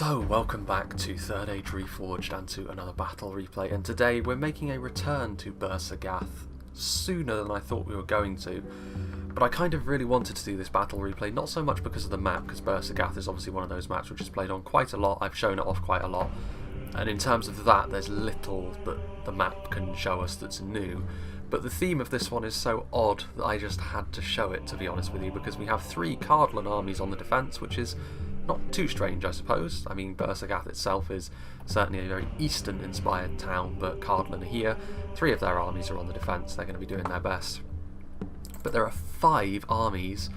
So, welcome back to 3rd Age Reforged and to another battle replay, and today we're making a return to BUHR SAGATH sooner than I thought we were going to, but I kind of really wanted to do this battle replay, not so much because of the map, because BUHR SAGATH is obviously one of those maps which is played on quite a lot. I've shown it off quite a lot, and in terms of that there's little that the map can show us that's new, but the theme of this one is so odd that I just had to show it, to be honest with you, because we have 3 Cardolan armies on the defence, which is not too strange, I suppose. I mean, BUHR SAGATH itself is certainly a very Eastern-inspired town, but Cardolan are here. 3 of their armies are on the defence. They're going to be doing their best. But there are 5 armies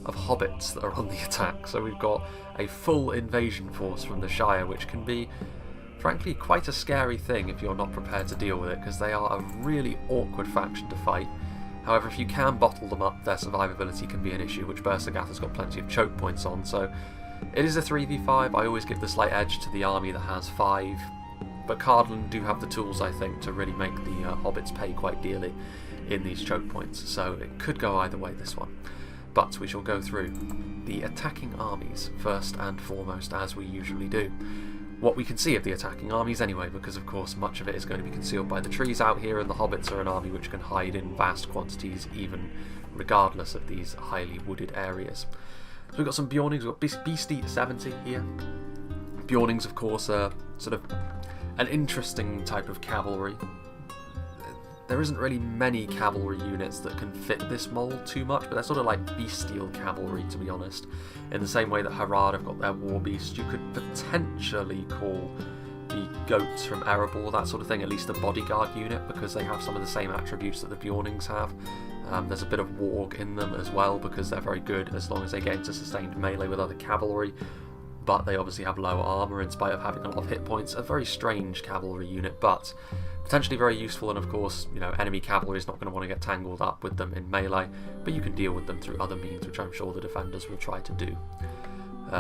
of hobbits that are on the attack, so we've got a full invasion force from the Shire, which can be, frankly, quite a scary thing if you're not prepared to deal with it, because they are a really awkward faction to fight. However, if you can bottle them up, their survivability can be an issue, which BUHR SAGATH has got plenty of choke points on, so it is a 3v5. I always give the slight edge to the army that has 5, but Cardolan do have the tools, I think, to really make the hobbits pay quite dearly in these choke points, so it could go either way, this one. But we shall go through the attacking armies first and foremost, as we usually do. What we can see of the attacking armies anyway, because of course much of it is going to be concealed by the trees out here, and the hobbits are an army which can hide in vast quantities even regardless of these highly wooded areas. So we've got some Bjornings, we've got Beastie 70 here. Bjornings, of course, are sort of an interesting type of cavalry. There isn't really many cavalry units that can fit this mould too much, but they're sort of like bestial cavalry, to be honest. In the same way that HORDE have got their war beast, you could potentially call the goats from Erebor, that sort of thing, at least a bodyguard unit, because they have some of the same attributes that the Bjornings have. There's a bit of warg in them as well, because they're very good as long as they get into sustained melee with other cavalry, but they obviously have low armour in spite of having a lot of hit points. A very strange cavalry unit, but potentially very useful, and of course, you know, enemy cavalry is not going to want to get tangled up with them in melee, but you can deal with them through other means, which I'm sure the defenders will try to do.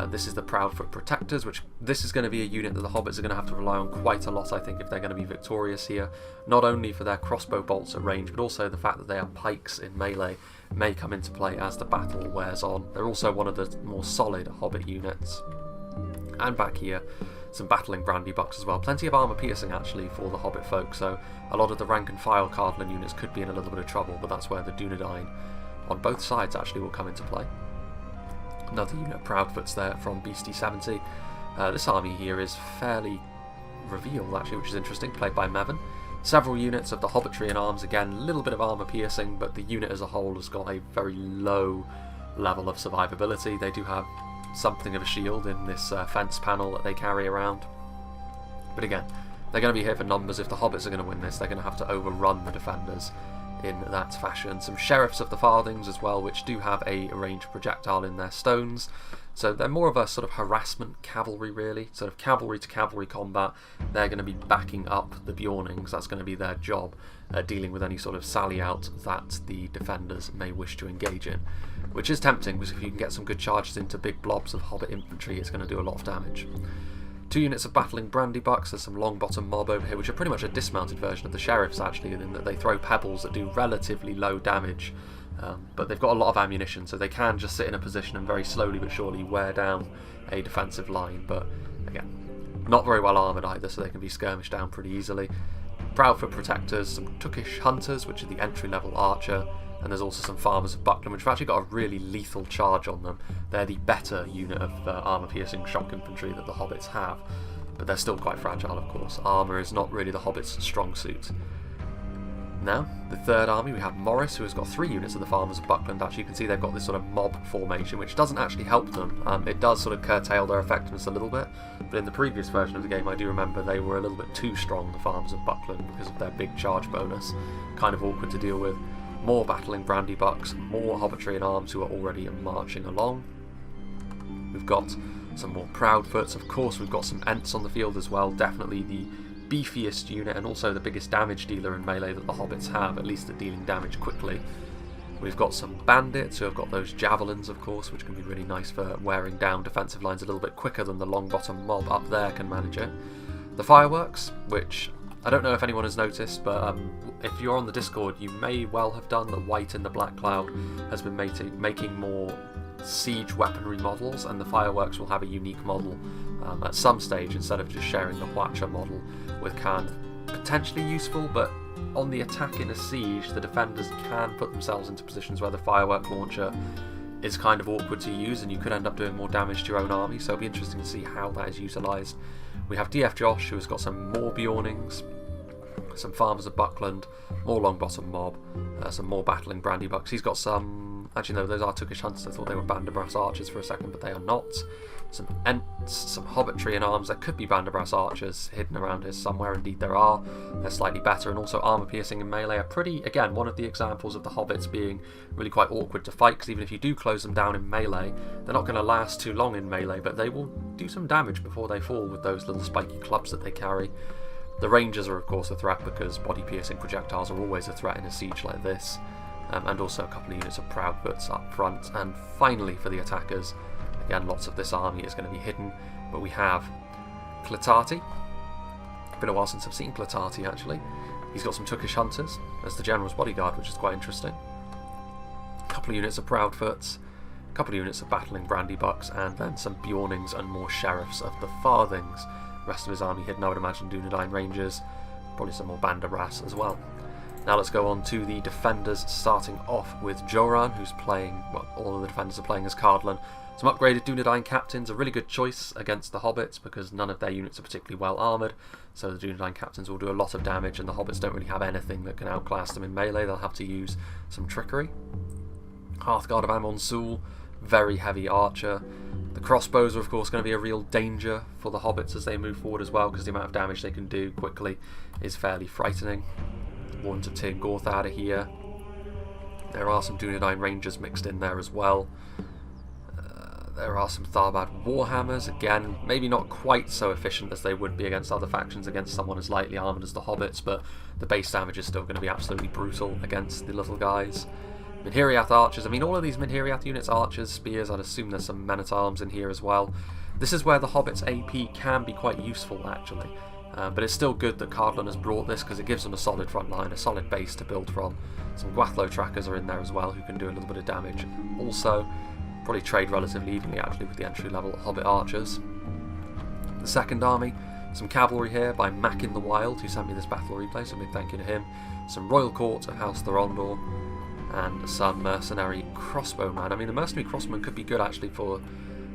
This is the Proudfoot Protectors, which this is going to be a unit that the hobbits are going to have to rely on quite a lot, I think, if they're going to be victorious here. Not only for their crossbow bolts at range, but also the fact that they are pikes in melee may come into play as the battle wears on. They're also one of the more solid hobbit units. And back here, some battling brandy bucks as well. Plenty of armour piercing actually for the hobbit folk, so a lot of the rank and file Cardolan units could be in a little bit of trouble, but that's where the Dunedain on both sides actually will come into play. Another unit of Proudfoots there from Beastie 70. This army here is fairly revealed actually, which is interesting, played by Mevin. Several units of the hobbitry and arms, again, a little bit of armour piercing, but the unit as a whole has got a very low level of survivability. They do have something of a shield in this fence panel that they carry around. But again, they're going to be here for numbers. If the hobbits are going to win this, they're going to have to overrun the defenders in that fashion. Some Sheriffs of the Farthings as well, which do have a ranged projectile in their stones. So they're more of a sort of harassment cavalry, really. Sort of cavalry to cavalry combat. They're going to be backing up the Bjornings. That's going to be their job, dealing with any sort of sally out that the defenders may wish to engage in. Which is tempting, because if you can get some good charges into big blobs of hobbit infantry, it's going to do a lot of damage. 2 units of battling brandy bucks. There's some long bottom mob over here, which are pretty much a dismounted version of the Sheriffs actually, in that they throw pebbles that do relatively low damage, but they've got a lot of ammunition, so they can just sit in a position and very slowly but surely wear down a defensive line, but again, not very well armoured either, so they can be skirmished down pretty easily. Proudfoot Protectors, some Tookish Hunters, which are the entry-level archer, and there's also some Farmers of Buckland, which have actually got a really lethal charge on them. They're the better unit of armour-piercing shock infantry that the hobbits have, but they're still quite fragile, of course. Armour is not really the hobbits' strong suit. Now, the 3rd army, we have Morris, who has got 3 units of the Farmers of Buckland. Actually, you can see they've got this sort of mob formation, which doesn't actually help them. It does sort of curtail their effectiveness a little bit, but in the previous version of the game, I do remember they were a little bit too strong, the Farmers of Buckland, because of their big charge bonus. Kind of awkward to deal with. More battling brandy bucks, more hobbitry and arms who are already marching along. We've got some more Proudfoots, of course we've got some Ents on the field as well, definitely the beefiest unit and also the biggest damage dealer in melee that the hobbits have, at least at dealing damage quickly. We've got some bandits who have got those javelins, of course, which can be really nice for wearing down defensive lines a little bit quicker than the long bottom mob up there can manage it. The fireworks, which I don't know if anyone has noticed, but if you're on the Discord, you may well have done that white in the black cloud has been making more siege weaponry models, and the fireworks will have a unique model at some stage instead of just sharing the Watcher model with Khan. Potentially useful, but on the attack in a siege, the defenders can put themselves into positions where the firework launcher is kind of awkward to use, and you could end up doing more damage to your own army, so it'll be interesting to see how that is utilised. We have DF Josh, who has got some more Bjornings, some Farmers of Buckland, more Longbottom Mob, some more Battling Brandy Bucks. He's got some... Actually, no, those are Tookish Hunters. I thought they were Banderbrass Archers for a second, but they are not. Some Ents, some Hobbitry in arms. There could be Banderbrass Archers hidden around here somewhere. Indeed, there are. They're slightly better. And also Armour Piercing and Melee are pretty... Again, one of the examples of the Hobbits being really quite awkward to fight, because even if you do close them down in Melee, they're not going to last too long in Melee, but they will do some damage before they fall with those little spiky clubs that they carry. The Rangers are of course a threat, because body-piercing projectiles are always a threat in a siege like this, and also a couple of units of Proudfoots up front. And finally for the attackers, again lots of this army is going to be hidden, but we have Clatati. Been a while since I've seen Clatati actually. He's got some Tookish Hunters as the General's bodyguard, which is quite interesting. A couple of units of Proudfoots, a couple of units of Battling Brandy Bucks, and then some Bjornings and more Sheriffs of the Farthings. Rest of his army hidden, I would imagine Dunedain Rangers, probably some more Banderbrass as well. Now let's go on to the defenders, starting off with Joran, who's playing, well, all of the defenders are playing as Cardolan. Some upgraded Dunedain Captains, a really good choice against the Hobbits, because none of their units are particularly well armoured, so the Dunedain Captains will do a lot of damage, and the Hobbits don't really have anything that can outclass them in melee. They'll have to use some trickery. Hearthguard of Amon Sul, very heavy archer. The crossbows are of course going to be a real danger for the Hobbits as they move forward as well, because the amount of damage they can do quickly is fairly frightening. Warren to Tir Gorthad are here. There are some Dunedain Rangers mixed in there as well. There are some Tharbad Warhammers, again maybe not quite so efficient as they would be against other factions, against someone as lightly armoured as the Hobbits, but the base damage is still going to be absolutely brutal against the little guys. Minhiriath Archers, I mean all of these Minhiriath units, Archers, Spears, I'd assume there's some Men-at-Arms in here as well. This is where the Hobbit's AP can be quite useful actually, but it's still good that Cardolan has brought this, because it gives them a solid front line, a solid base to build from. Some Gwathlo Trackers are in there as well, who can do a little bit of damage. Also, probably trade relatively evenly actually with the entry level Hobbit Archers. The second army, some cavalry here by Mac in the Wild, who sent me this battle replay, so a big thank you to him. Some Royal Court of House Thorondor, and some mercenary crossbowmen. I mean, the mercenary crossbowmen could be good actually for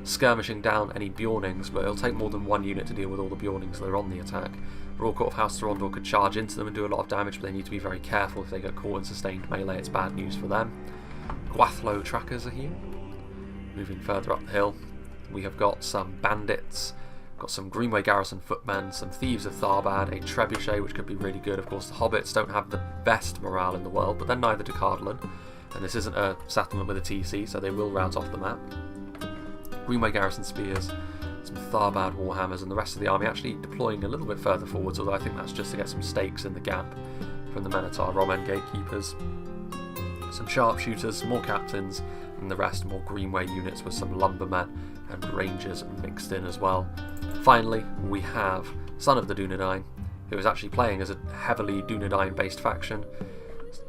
skirmishing down any Bjornings, but it'll take more than one unit to deal with all the Bjornings that are on the attack. Royal Court of House Thorondor could charge into them and do a lot of damage, but they need to be very careful. If they get caught in sustained melee, it's bad news for them. Gwathlo Trackers are here. Moving further up the hill, we have got some bandits, got some Greenway Garrison footmen, some Thieves of Tharbad, a Trebuchet, which could be really good. Of course, the Hobbits don't have the best morale in the world, but then neither do Cardolan, and this isn't a settlement with a TC, so they will rout off the map. Greenway Garrison Spears, some Tharbad Warhammers, and the rest of the army actually deploying a little bit further forwards, although I think that's just to get some stakes in the gap from the Men-at-Arms Roman Gatekeepers. Some Sharpshooters, more Captains, and the rest more Greenway units with some Lumbermen and Rangers mixed in as well. Finally, we have Son of the Dunedain, who is actually playing as a heavily Dunedain based faction.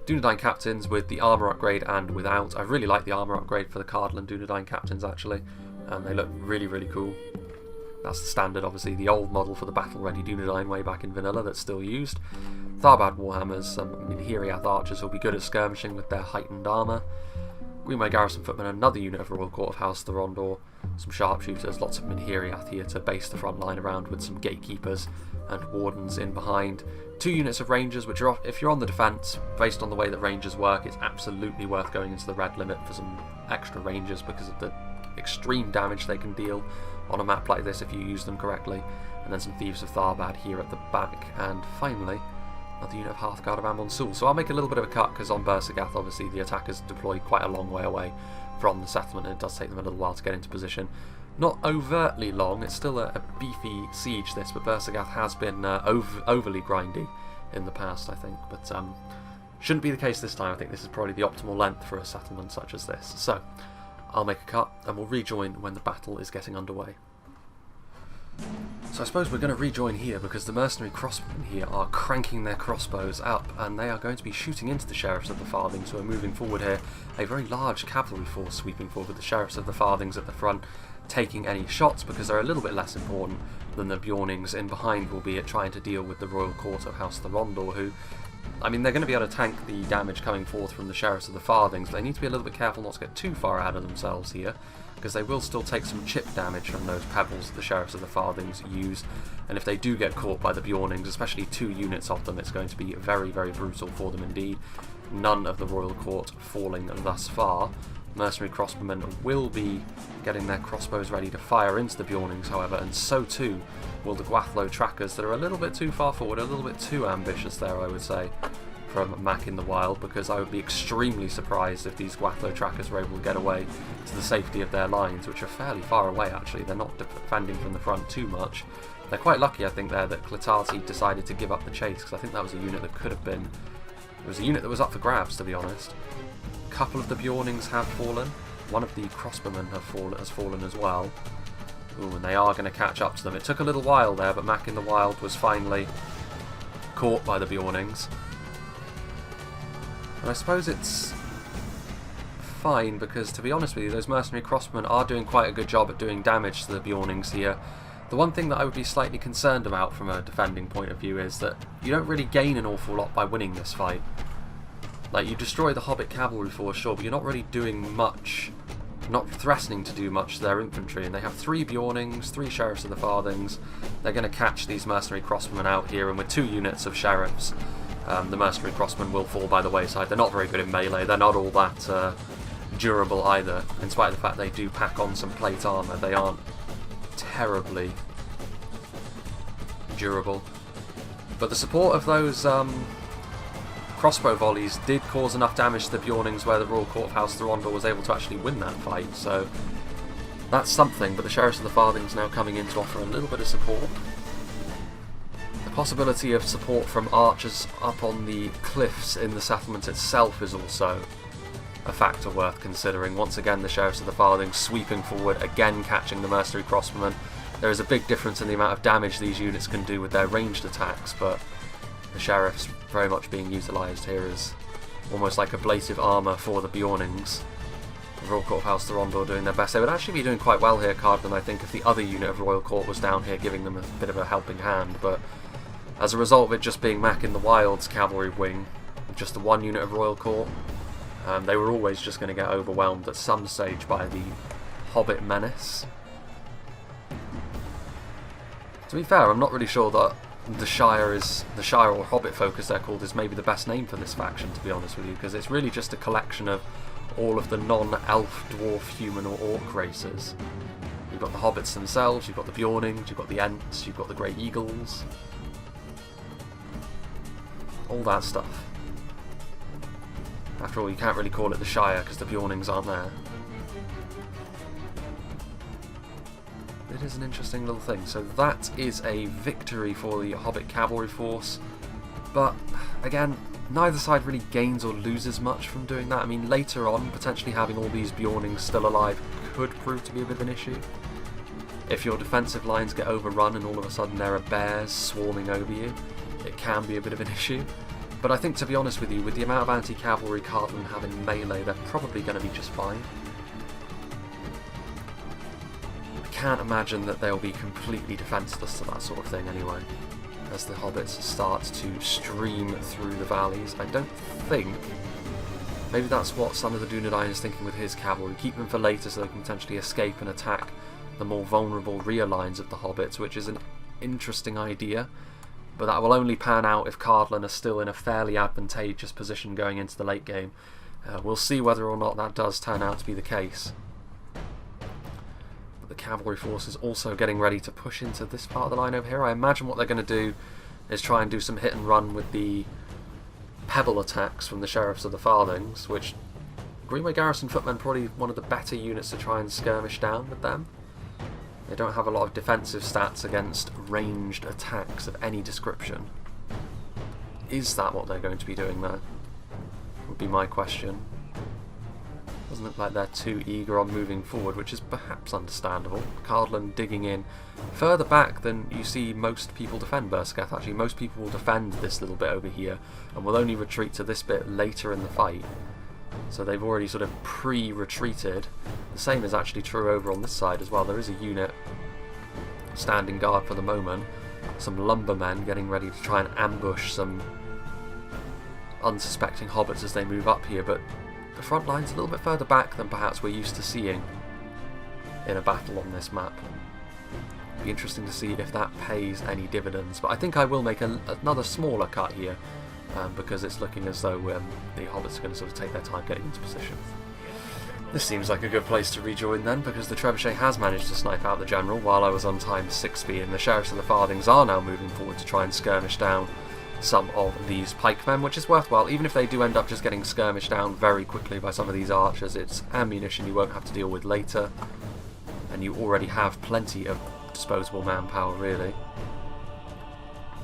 Dunedain Captains with the armour upgrade and without. I really like the armour upgrade for the Cardolan Dunedain Captains actually, and they look really, really cool. That's the standard, obviously, the old model for the battle-ready Dunedain way back in vanilla that's still used. Tharbad Warhammers, some Minhiriath Archers will be good at skirmishing with their heightened armour. Greenway Garrison Footmen, another unit of Royal Court of House Thorondor, some Sharpshooters, lots of Minhiriath here to base the front line around, with some Gatekeepers and Wardens in behind. 2 units of Rangers, which are, if you're on the defence, based on the way that Rangers work, it's absolutely worth going into the red limit for some extra Rangers because of the extreme damage they can deal on a map like this if you use them correctly. And then some Thieves of Tharbad here at the back, and finally another unit of Hearthguard of Amon Sul. So I'll make a little bit of a cut, because on BUHR obviously the attackers deploy quite a long way away from the settlement, and it does take them a little while to get into position. Not overtly long, it's still a beefy siege this, but BUHR has been overly grindy in the past I think, but shouldn't be the case this time. I think this is probably the optimal length for a settlement such as this. So I'll make a cut and we'll rejoin when the battle is getting underway. So I suppose we're going to rejoin here because the mercenary crossbowmen here are cranking their crossbows up and they are going to be shooting into the Sheriffs of the Farthings who are moving forward here. A very large cavalry force sweeping forward with the Sheriffs of the Farthings at the front taking any shots because they're a little bit less important than the Bjornings in behind will be at trying to deal with the Royal Court of House Thorondor who, I mean, they're going to be able to tank the damage coming forth from the Sheriffs of the Farthings, but they need to be a little bit careful not to get too far ahead of themselves here, because they will still take some chip damage from those pebbles that the Sheriffs of the Farthings use, and if they do get caught by the Bjornings, especially 2 units of them, it's going to be very, very brutal for them indeed. None of the Royal Court falling thus far. Mercenary crossbowmen will be getting their crossbows ready to fire into the Bjornings, however, and so too will the Gwathlo trackers that are a little bit too far forward, a little bit too ambitious there, I would say, from Mac in the Wild, because I would be extremely surprised if these Gwathlo trackers were able to get away to the safety of their lines, which are fairly far away actually. They're not defending from the front too much. They're quite lucky, I think, there that Clatati decided to give up the chase, because I think that was a unit that could have been... It was a unit that was up for grabs, to be honest. A couple of the Bjornings have fallen. One of the crossbowmen has fallen as well. Ooh, and they are going to catch up to them. It took a little while there, but Mac in the Wild was finally caught by the Bjornings. And I suppose it's fine, because to be honest with you, those mercenary crossbowmen are doing quite a good job at doing damage to the Bjornings here. The one thing that I would be slightly concerned about from a defending point of view is that you don't really gain an awful lot by winning this fight. Like, you destroy the Hobbit cavalry force, sure, but you're not really doing much, not threatening to do much to their infantry, and they have 3 Bjornings, 3 Sheriffs of the Farthings. They're going to catch these mercenary crossbowmen out here, and with 2 units of Sheriffs, the mercenary crossbowmen will fall by the wayside. They're not very good in melee, they're not all that durable either. In spite of the fact they do pack on some plate armour, they aren't terribly durable. But the support of those crossbow volleys did cause enough damage to the Bjornings where the Royal Court of House Thorondor was able to actually win that fight, so that's something. But the Sheriffs of the Farthings now coming in to offer a little bit of support. The possibility of support from archers up on the cliffs in the settlement itself is also a factor worth considering. Once again, the Sheriffs of the Farthings sweeping forward, again catching the mercenary crossbowmen. There is a big difference in the amount of damage these units can do with their ranged attacks, but the Sheriffs very much being utilised here as almost like ablative armour for the Bjornings. The Royal Court of House Thorondor doing their best. They would actually be doing quite well here, Cardolan, I think, if the other unit of Royal Court was down here giving them a bit of a helping hand, but as a result of it just being Mac in the Wild's cavalry wing, just the 1 unit of Royal Court, they were always just going to get overwhelmed at some stage by the Hobbit menace. To be fair, I'm not really sure that the Shire or Hobbit folk as they're called is maybe the best name for this faction, to be honest with you, because it's really just a collection of all of the non-elf, dwarf, human or orc races. You've got the Hobbits themselves, you've got the Bjornings, you've got the Ents, you've got the Grey Eagles, all that stuff. After all, you can't really call it the Shire because the Bjornings aren't there. It is an interesting little thing. So that is a victory for the Hobbit cavalry force, but again, neither side really gains or loses much from doing that. I mean, later on, potentially having all these Bjornings still alive could prove to be a bit of an issue. If your defensive lines get overrun and all of a sudden there are bears swarming over you, it can be a bit of an issue. But I think, to be honest with you, with the amount of anti-cavalry Cardolan have in melee, they're probably going to be just fine. I can't imagine that they'll be completely defenceless to that sort of thing anyway, as the Hobbits start to stream through the valleys. I don't think... Maybe that's what Son of the Dunedain is thinking with his cavalry. Keep them for later so they can potentially escape and attack the more vulnerable rear lines of the Hobbits, which is an interesting idea. But that will only pan out if Cardolan are still in a fairly advantageous position going into the late game. We'll see whether or not that does turn out to be the case. But the cavalry force is also getting ready to push into this part of the line over here. I imagine what they're going to do is try and do some hit and run with the pebble attacks from the Sheriffs of the Farthings, which Greenway Garrison Footmen probably one of the better units to try and skirmish down with them. They don't have a lot of defensive stats against ranged attacks of any description. Is that what they're going to be doing there? Would be my question. Doesn't look like they're too eager on moving forward, which is perhaps understandable. Cardolan digging in further back than you see most people defend Bersergath. Actually, most people will defend this little bit over here and will only retreat to this bit later in the fight. So they've already sort of pre-retreated. The same is actually true over on this side as well. There is a unit standing guard for the moment. Some lumbermen getting ready to try and ambush some unsuspecting hobbits as they move up here, but the front line's a little bit further back than perhaps we're used to seeing in a battle on this map. It'd be interesting to see if that pays any dividends, but I think I will make another smaller cut here because it's looking as though the hobbits are going to sort of take their time getting into position. This seems like a good place to rejoin then, because the trebuchet has managed to snipe out the general while I was on times 6 speed, and the sheriffs of the Farthings are now moving forward to try and skirmish down some of these pikemen, which is worthwhile. Even if they do end up just getting skirmished down very quickly by some of these archers, it's ammunition you won't have to deal with later, and you already have plenty of disposable manpower, really.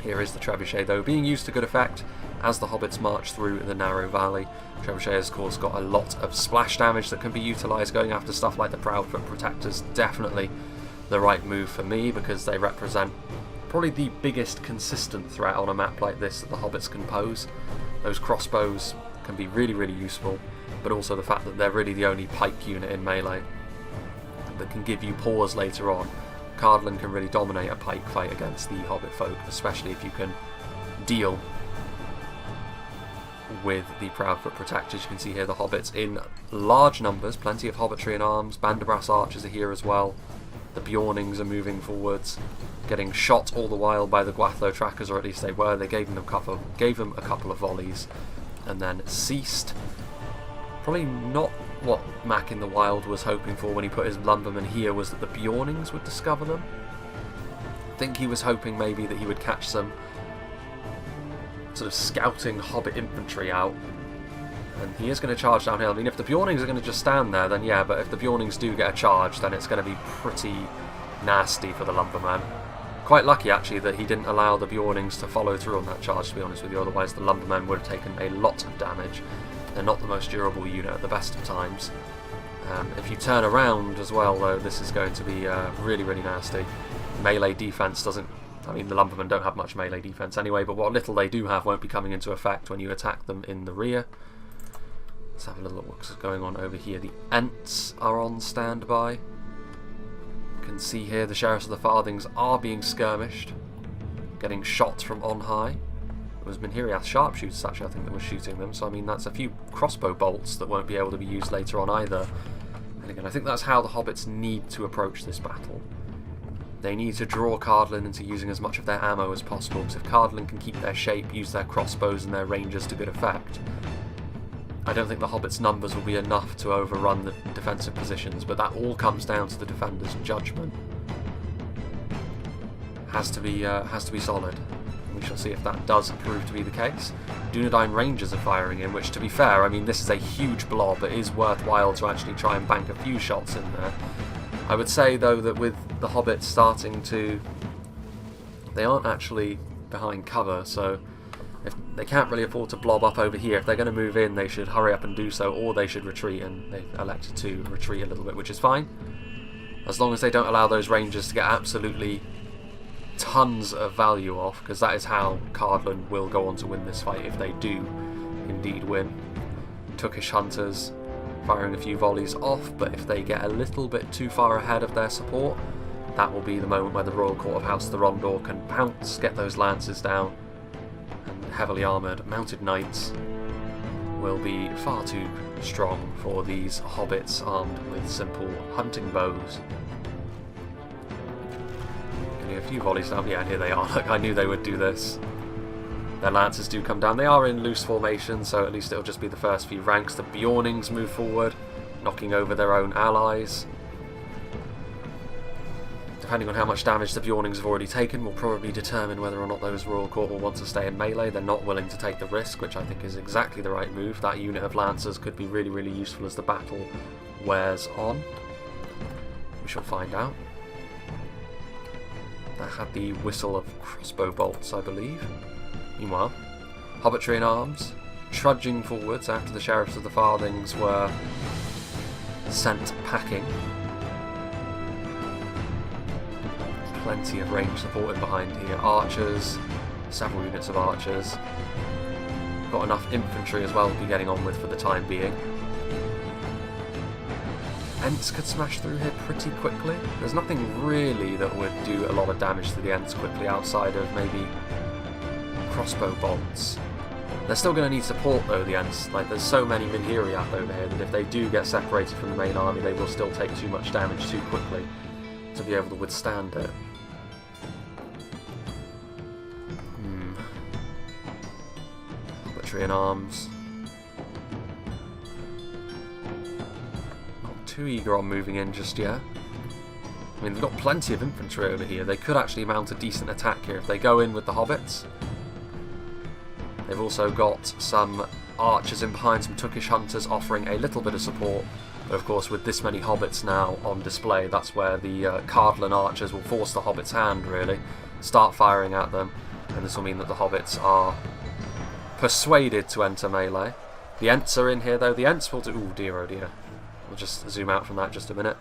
Here is the trebuchet, though, being used to good effect as the hobbits march through the narrow valley. Trebuchet has, of course, got a lot of splash damage that can be utilised going after stuff like the Proudfoot Protectors. Definitely the right move for me, because they represent probably the biggest consistent threat on a map like this that the hobbits can pose. Those crossbows can be really, really useful, but also the fact that they're really the only pike unit in melee that can give you pause later on. Cardolan can really dominate a pike fight against the hobbit folk, especially if you can deal with the Proudfoot Protectors. You can see here the hobbits in large numbers, plenty of hobbitry in arms. Banderbrass archers are here as well. The Bjornings are moving forwards, getting shot all the while by the Gwathlo trackers, or at least they were. They gave them a couple of volleys and then ceased. Probably not what Mac in the Wild was hoping for when he put his lumbermen here, was that the Bjornings would discover them. I think he was hoping maybe that he would catch some sort of scouting hobbit infantry out, and he is going to charge downhill. I mean, if the Bjornings are going to just stand there, then yeah, but if the Bjornings do get a charge, then it's going to be pretty nasty for the lumberman. Quite lucky, actually, that he didn't allow the Bjornings to follow through on that charge, to be honest with you, otherwise the lumbermen would have taken a lot of damage. They're not the most durable unit at the best of times. If you turn around as well, though, this is going to be really, really nasty. Melee defense doesn't... I mean, the lumbermen don't have much melee defense anyway, but what little they do have won't be coming into effect when you attack them in the rear. Let's have a little look what's going on over here. The Ents are on standby. You can see here the Sheriffs of the Farthings are being skirmished, getting shot from on high. It was Minhiriath sharpshooters, actually, I think, that was shooting them, so I mean, that's a few crossbow bolts that won't be able to be used later on either. And again, I think that's how the hobbits need to approach this battle. They need to draw Cardolan into using as much of their ammo as possible, because if Cardolan can keep their shape, use their crossbows and their rangers to good effect, I don't think the hobbits' numbers will be enough to overrun the defensive positions, but that all comes down to the defender's judgment. Has to be solid. We shall see if that does prove to be the case. Dunedain Rangers are firing in, which, to be fair, I mean, this is a huge blob. It is worthwhile to actually try and bank a few shots in there. I would say, though, that with the hobbits starting to... They aren't actually behind cover, so if they can't really afford to blob up over here. If they're going to move in, they should hurry up and do so, or they should retreat, and they've elected to retreat a little bit, which is fine. As long as they don't allow those Rangers to get absolutely tons of value off, because that is how Cardolan will go on to win this fight if they do indeed win. Tookish Hunters firing a few volleys off, but if they get a little bit too far ahead of their support, that will be the moment where the Royal Court of House Thorondor can pounce, get those lances down, and heavily armoured mounted knights will be far too strong for these hobbits armed with simple hunting bows. Getting a few volleys down. Yeah, here they are. Look, I knew they would do this. Their lances do come down. They are in loose formation, so at least it'll just be the first few ranks. The Bjornings move forward, knocking over their own allies. Depending on how much damage the Bjornings have already taken will probably determine whether or not those Royal Court will want to stay in melee. They're not willing to take the risk, which I think is exactly the right move. That unit of Lancers could be really, really useful as the battle wears on. We shall find out. That had the whistle of crossbow bolts, I believe. Meanwhile, hobbitry in arms, trudging forwards after the Sheriffs of the Farthings were sent packing. Plenty of range supported behind here. Archers, several units of archers. Got enough infantry as well to be getting on with for the time being. Ents could smash through here pretty quickly. There's nothing really that would do a lot of damage to the Ents quickly outside of maybe crossbow bolts. They're still going to need support though, the Ents. Like, there's so many Minhiriath over here that if they do get separated from the main army, they will still take too much damage too quickly to be able to withstand it. Hobbitry in arms. Not too eager on moving in just yet. I mean, they've got plenty of infantry over here. They could actually mount a decent attack here if they go in with the hobbits. They've also got some archers in behind, some Tookish hunters offering a little bit of support. But of course, with this many hobbits now on display, that's where the Cardolan archers will force the hobbits' hand, really. Start firing at them, and this will mean that the hobbits are persuaded to enter melee. The Ents are in here, though. The Ents will do... Ooh, dear, oh dear. We'll just zoom out from that just a minute.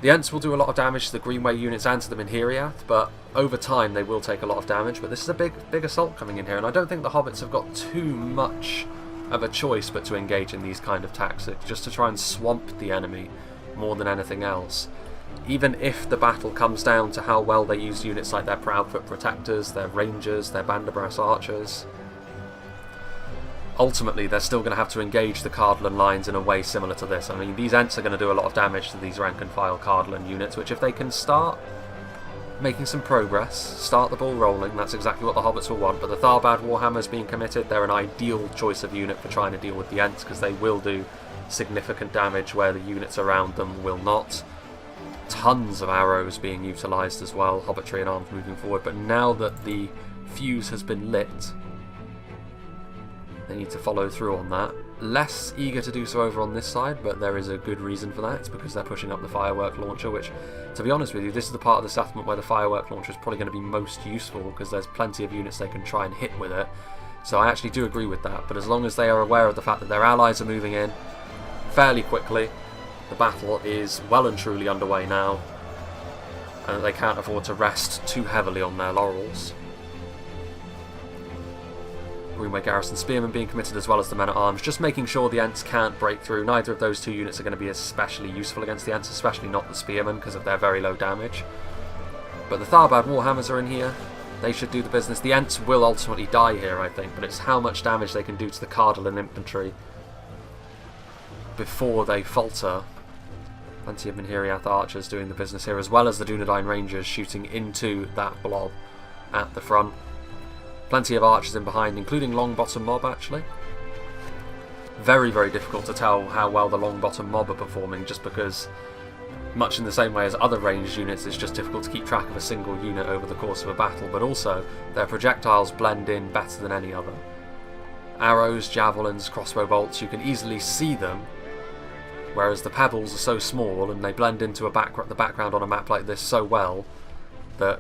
The Ents will do a lot of damage to the Greenway units and to the Minhiriath, but over time they will take a lot of damage. But this is a big assault coming in here, and I don't think the hobbits have got too much of a choice but to engage in these kind of tactics, just to try and swamp the enemy more than anything else. Even if the battle comes down to how well they use units like their Proudfoot Protectors, their Rangers, their Banderbrass Archers, ultimately they're still going to have to engage the Cardolan lines in a way similar to this. I mean, these Ents are going to do a lot of damage to these rank and file Cardolan units, which if they can start making some progress, start the ball rolling, that's exactly what the hobbits will want. But the Tharbad Warhammers being committed, they're an ideal choice of unit for trying to deal with the Ents, because they will do significant damage where the units around them will not. Tons of arrows being utilised as well, hobbitry and arms moving forward. But now that the fuse has been lit, they need to follow through on that. Less eager to do so over on this side, but there is a good reason for that. It's because they're pushing up the firework launcher, which, to be honest with you, this is the part of the settlement where the firework launcher is probably going to be most useful, because there's plenty of units they can try and hit with it. So I actually do agree with that, but as long as they are aware of the fact that their allies are moving in fairly quickly, the battle is well and truly underway now, and they can't afford to rest too heavily on their laurels. Greenway Garrison Spearmen being committed as well as the men-at-arms, just making sure the Ents can't break through. Neither of those two units are going to be especially useful against the Ents, especially not the Spearmen because of their very low damage. But the Tharbad Warhammers are in here. They should do the business. The Ents will ultimately die here, I think, but it's how much damage they can do to the Cardolan infantry before they falter. Plenty of Minhiriath archers doing the business here, as well as the Dunedain Rangers shooting into that blob at the front. Plenty of archers in behind, including Longbottom Mob, actually. Very, very difficult to tell how well the Longbottom Mob are performing, just because, much in the same way as other ranged units, it's just difficult to keep track of a single unit over the course of a battle, but also their projectiles blend in better than any other. Arrows, javelins, crossbow bolts, you can easily see them, whereas the pebbles are so small and they blend into the background on a map like this so well that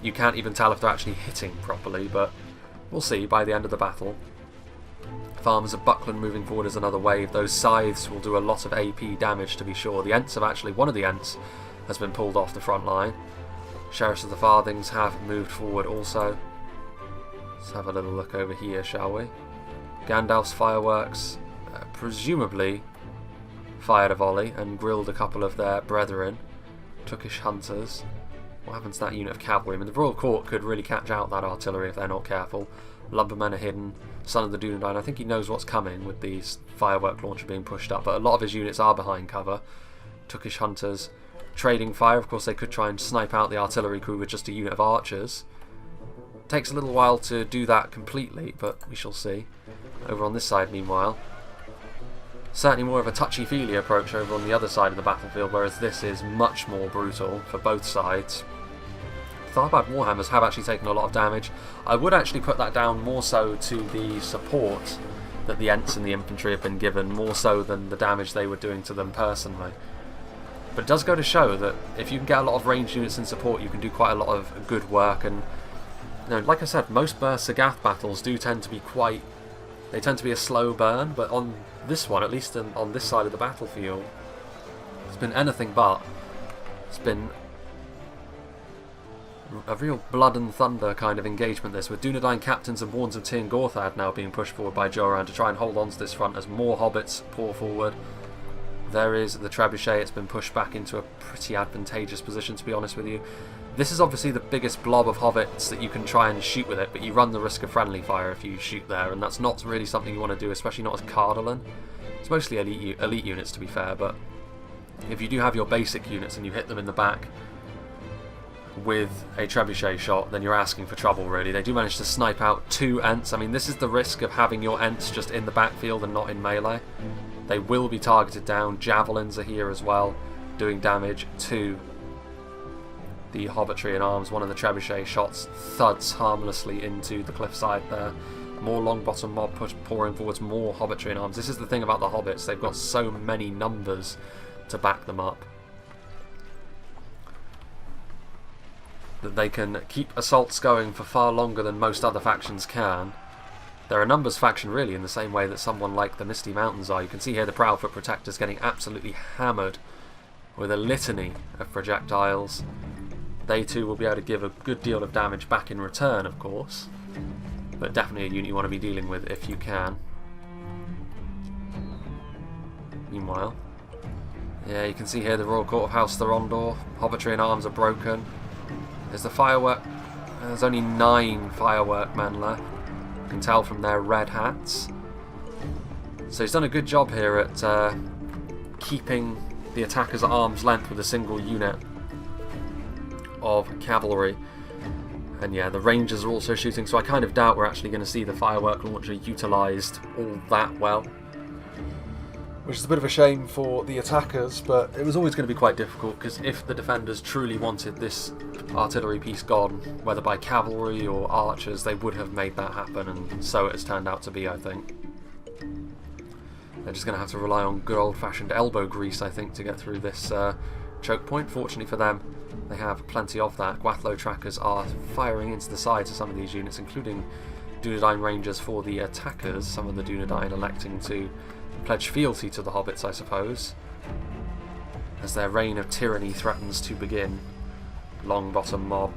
you can't even tell if they're actually hitting properly, but we'll see by the end of the battle. Farmers of Buckland moving forward as another wave. Those scythes will do a lot of AP damage, to be sure. The Ents have actually, one of the Ents has been pulled off the front line. Sheriffs of the Farthings have moved forward also. Let's have a little look over here, shall we? Gandalf's fireworks presumably fired a volley and grilled a couple of their brethren. Tookish hunters. What happens to that unit of cavalry? I mean, the Royal Court could really catch out that artillery if they're not careful. Lumbermen are hidden. Son of the Dunedain, I think he knows what's coming with the firework launcher being pushed up, but a lot of his units are behind cover. Tookish hunters trading fire. Of course, they could try and snipe out the artillery crew with just a unit of archers. Takes a little while to do that completely, but we shall see. Over on this side, meanwhile, certainly more of a touchy-feely approach over on the other side of the battlefield, whereas this is much more brutal for both sides. Tharbad Warhammers have actually taken a lot of damage. I would actually put that down more so to the support that the Ents and the infantry have been given, more so than the damage they were doing to them personally. But it does go to show that if you can get a lot of ranged units in support, you can do quite a lot of good work. And you know, like I said, most BUHR-SAGATH battles do tend to be they tend to be a slow burn, but on this one, at least on this side of the battlefield, It's been anything but. It's been a real blood and thunder kind of engagement, this, with Dunedain captains and Warns of Tir Gorthad now being pushed forward by Joran to try and hold on to this front as more hobbits pour forward. There is the trebuchet. It's been pushed back into a pretty advantageous position, to be honest with you. This is obviously the biggest blob of hobbits that you can try and shoot with it, but you run the risk of friendly fire if you shoot there, and that's not really something you want to do, especially not as Cardolan. It's mostly elite units, to be fair, but if you do have your basic units and you hit them in the back with a trebuchet shot, then you're asking for trouble, really. They do manage to snipe out 2 Ents. I mean, this is the risk of having your Ents just in the backfield and not in melee. They will be targeted down. Javelins are here as well, doing damage to the hobbitry in arms. One of the trebuchet shots thuds harmlessly into the cliffside there. More long-bottom mob pouring forwards, more hobbitry in arms. This is the thing about the hobbits. They've got so many numbers to back them up that they can keep assaults going for far longer than most other factions can. They're a numbers faction, really, in the same way that someone like the Misty Mountains are. You can see here the Proudfoot Protectors getting absolutely hammered with a litany of projectiles. They too will be able to give a good deal of damage back in return, of course, but definitely a unit you want to be dealing with if you can. Meanwhile, yeah, you can see here the Royal Court of House Thorondor. Hobbitry in arms are broken. There's the firework. There's only 9 firework men left. You can tell from their red hats. So he's done a good job here at keeping the attackers at arm's length with a single unit of cavalry. And yeah, the Rangers are also shooting, so I kind of doubt we're actually going to see the firework launcher utilised all that well. Which is a bit of a shame for the attackers, but it was always going to be quite difficult, because if the defenders truly wanted this artillery piece gone, whether by cavalry or archers, they would have made that happen, and so it has turned out to be, I think. They're just going to have to rely on good old-fashioned elbow grease, I think, to get through this choke point. Fortunately for them, they have plenty of that. Gwathlo trackers are firing into the sides of some of these units, including Dunedain Rangers for the attackers. Some of the Dunedain electing to pledge fealty to the hobbits, I suppose, as their reign of tyranny threatens to begin. Long-bottom mob.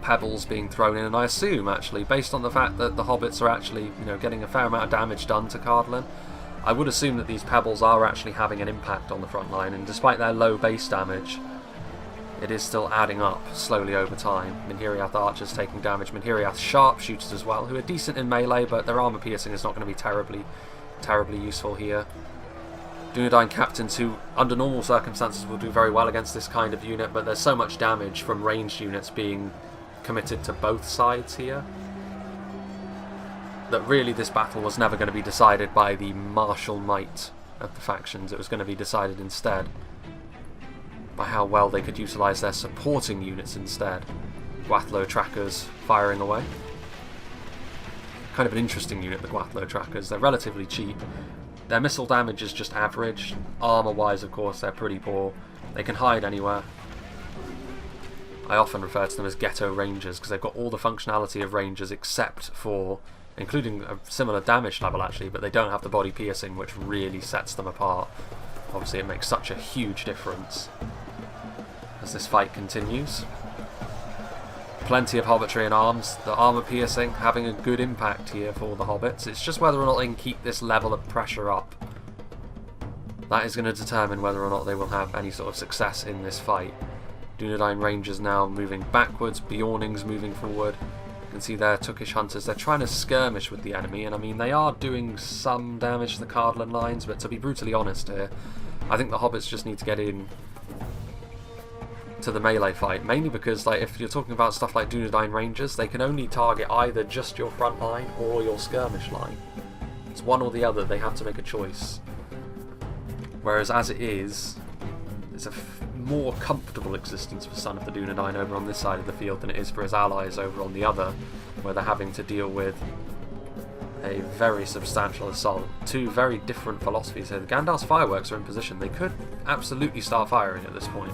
Pebbles being thrown in, and I assume, actually, based on the fact that the hobbits are actually, getting a fair amount of damage done to Cardolan, I would assume that these pebbles are actually having an impact on the front line, and despite their low base damage, it is still adding up slowly over time. Minhiriath archers taking damage, Minhiriath sharpshooters as well, who are decent in melee, but their armour piercing is not going to be terribly useful here. Dunedain captains, who under normal circumstances will do very well against this kind of unit, but there's so much damage from ranged units being committed to both sides here that really this battle was never going to be decided by the martial might of the factions. It was going to be decided instead by how well they could utilise their supporting units instead. Gwathlo trackers firing away. Kind of an interesting unit, the Gwathlo trackers. They're relatively cheap. Their missile damage is just average. Armour-wise, of course, they're pretty poor. They can hide anywhere. I often refer to them as ghetto rangers because they've got all the functionality of rangers except for, including a similar damage level actually, but they don't have the body piercing, which really sets them apart. Obviously it makes such a huge difference as this fight continues. Plenty of hobbitry in arms, the armour piercing having a good impact here for the hobbits. It's just whether or not they can keep this level of pressure up. That is going to determine whether or not they will have any sort of success in this fight. Dunedain Rangers now moving backwards, Bjornings moving forward. You can see there Tookish Hunters, they're trying to skirmish with the enemy, and I mean they are doing some damage to the Cardolan lines, but to be brutally honest here, I think the hobbits just need to get in to the melee fight, mainly because if you're talking about stuff like Dunedain Rangers, they can only target either just your front line or your skirmish line. It's one or the other, they have to make a choice. Whereas as it is, it's a more comfortable existence for Son of the Dunedain over on this side of the field than it is for his allies over on the other, where they're having to deal with a very substantial assault. Two very different philosophies here. The Gandalf's fireworks are in position. They could absolutely start firing at this point.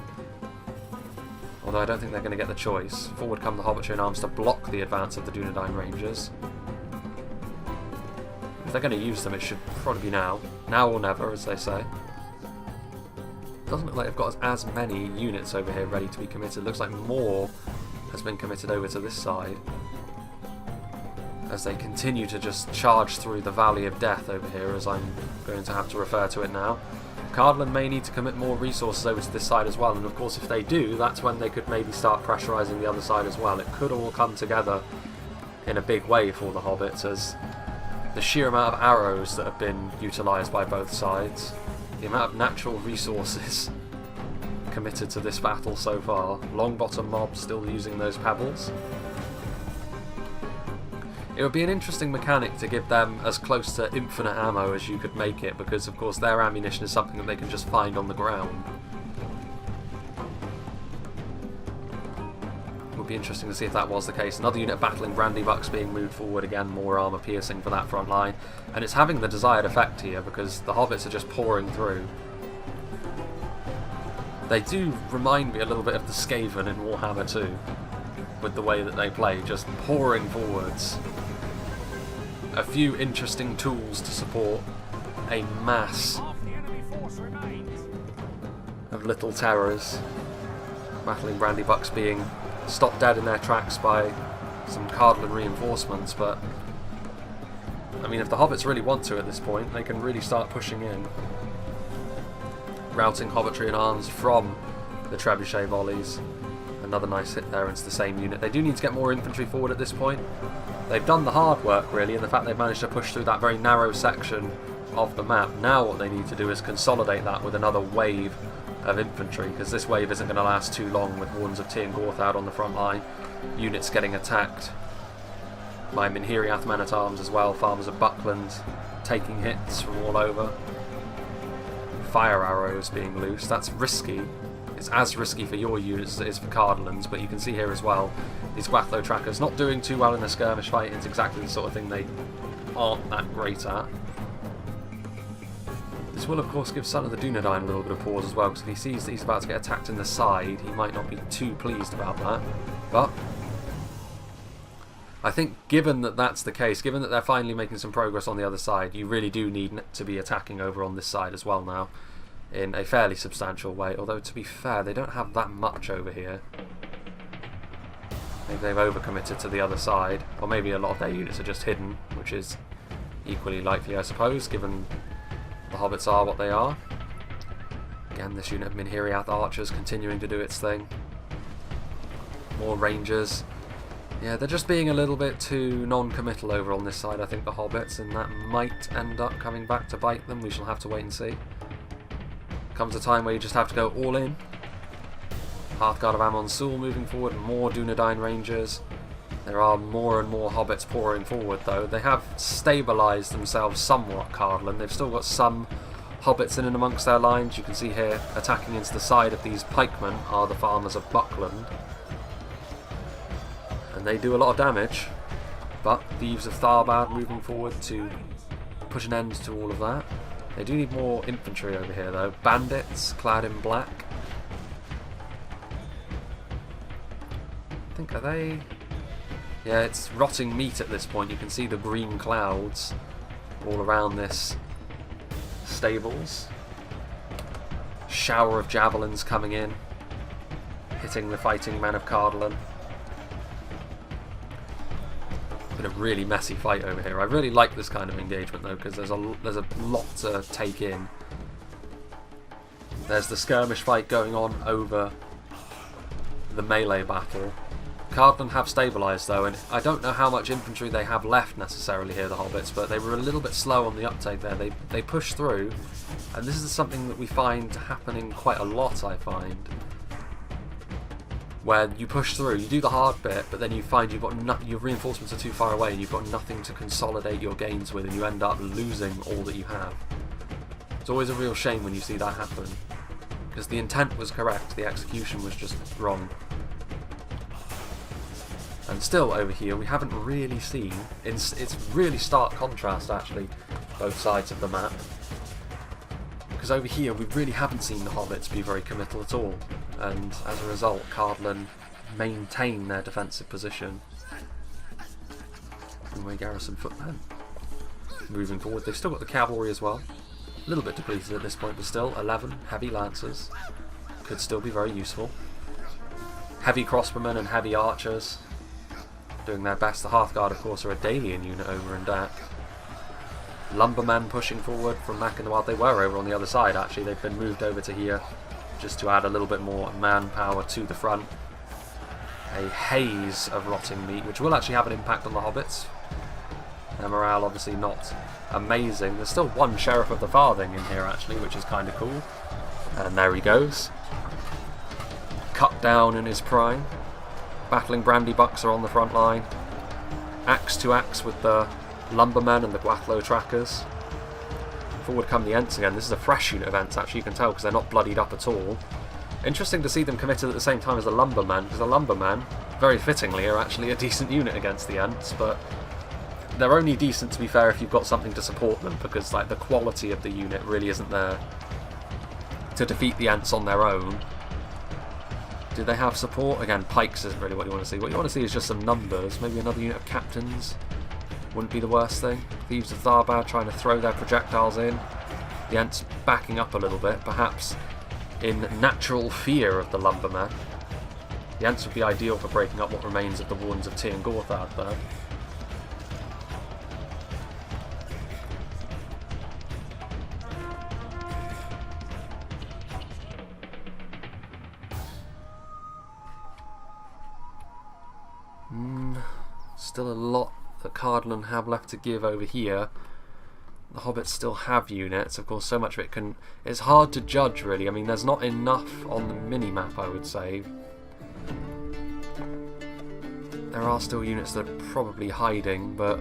Although I don't think they're going to get the choice. Forward come the hobbitry in arms to block the advance of the Dunedain Rangers. If they're going to use them, it should probably be now. Now or never, as they say. doesn't look like they've got as many units over here ready to be committed. Looks like more has been committed over to this side, as they continue to just charge through the Valley of Death over here, as I'm going to have to refer to it now. Cardolan may need to commit more resources over to this side as well, and of course if they do, that's when they could maybe start pressurising the other side as well. It could all come together in a big way for the Hobbits, as the sheer amount of arrows that have been utilised by both sides, the amount of natural resources committed to this battle so far. Longbottom mob still using those pebbles. It would be an interesting mechanic to give them as close to infinite ammo as you could make it, because of course their ammunition is something that they can just find on the ground. It would be interesting to see if that was the case. Another unit battling Brandybucks being moved forward again, more armour piercing for that front line, and it's having the desired effect here because the Hobbits are just pouring through. They do remind me a little bit of the Skaven in Warhammer 2, with the way that they play, just pouring forwards. A few interesting tools to support a mass of little terrors. Battling Brandybucks being stopped dead in their tracks by some Cardolan reinforcements, but I mean, if the Hobbits really want to at this point, they can really start pushing in. Routing Hobbitry and arms from the trebuchet volleys. Another nice hit there into the same unit. They do need to get more infantry forward at this point. They've done the hard work really, and the fact they've managed to push through that very narrow section of the map. Now what they need to do is consolidate that with another wave of infantry, because this wave isn't going to last too long with Wardens of Tir Gorthad on the front line. Units getting attacked by Minhiriath men-at-arms as well, Farmers of Buckland taking hits from all over. Fire arrows being loose, that's risky. It's as risky for your units as it is for Cardolan's, but you can see here as well, these Gwathlo trackers not doing too well in a skirmish fight. It's exactly the sort of thing they aren't that great at. This will of course give Son of the Dunedain a little bit of pause as well, because if he sees that he's about to get attacked in the side, he might not be too pleased about that. But I think given that that's the case, given that they're finally making some progress on the other side, you really do need to be attacking over on this side as well now, in a fairly substantial way, although to be fair, they don't have that much over here. Maybe they've overcommitted to the other side, or maybe a lot of their units are just hidden, which is equally likely I suppose, given the Hobbits are what they are. Again, this unit of Minhiriath archers continuing to do its thing. More rangers. Yeah, they're just being a little bit too non-committal over on this side, I think, the Hobbits, and that might end up coming back to bite them. We shall have to wait and see. Comes a time where you just have to go all in. Hearthguard of Amon Sul moving forward, more Dunedain Rangers. There are more and more Hobbits pouring forward though. They have stabilised themselves somewhat, Cardolan. They've still got some Hobbits in and amongst their lines. You can see here, attacking into the side of these pikemen are the Farmers of Buckland. And they do a lot of damage. But Thieves of Tharbad moving forward to put an end to all of that. They do need more infantry over here though. Bandits clad in black. I think, are they? Yeah, it's rotting meat at this point. You can see the green clouds all around this stables. Shower of javelins coming in, hitting the fighting men of Cardolan. Been a really messy fight over here. I really like this kind of engagement though, because there's a lot to take in. There's the skirmish fight going on over the melee battle. Cardolan have stabilised though, and I don't know how much infantry they have left necessarily here, the Hobbits, but they were a little bit slow on the uptake there. They pushed through, and this is something that we find happening quite a lot, I find. Where you push through, you do the hard bit, but then you find you've got your reinforcements are too far away and you've got nothing to consolidate your gains with, and you end up losing all that you have. It's always a real shame when you see that happen, because the intent was correct, the execution was just wrong. And still over here we haven't really seen, it's really stark contrast actually, both sides of the map. Because over here we really haven't seen the Hobbits be very committal at all, and as a result Cardolan maintain their defensive position. Anyway, garrison footmen moving forward. They've still got the cavalry as well. A little bit depleted at this point, but still 11 heavy lancers. Could still be very useful. Heavy crossbowmen and heavy archers doing their best. The Hearthguard, of course, are a Dalian unit over in deck. Lumbermen pushing forward from Mech in the Wild. They were over on the other side, actually. They've been moved over to here just to add a little bit more manpower to the front. A haze of rotting meat, which will actually have an impact on the hobbits. Their morale obviously not amazing. There's still one Sheriff of the Farthing in here, actually, which is kind of cool. And there he goes. Cut down in his prime. Battling Brandybucks are on the front line. Axe to axe with the Lumbermen and the Gwathlo Trackers. Forward come the Ents again. This is a fresh unit of Ents, actually, you can tell, because they're not bloodied up at all. Interesting to see them committed at the same time as the Lumbermen, because the Lumbermen, very fittingly, are actually a decent unit against the Ents, but they're only decent, to be fair, if you've got something to support them, because like the quality of the unit really isn't there to defeat the Ents on their own. Do they have support? Again, pikes isn't really what you want to see. What you want to see is just some numbers. Maybe another unit of captains wouldn't be the worst thing. Thieves of Tharbad trying to throw their projectiles in. The Ents backing up a little bit, perhaps in natural fear of the Lumbermen. The Ents would be ideal for breaking up what remains of the Wardens of Tir and Gorthad, though. Still a lot that Cardolan have left to give over here. The hobbits still have units, of course. So much of it can... It's hard to judge, really. I mean, there's not enough on the mini-map, I would say. There are still units that are probably hiding, but...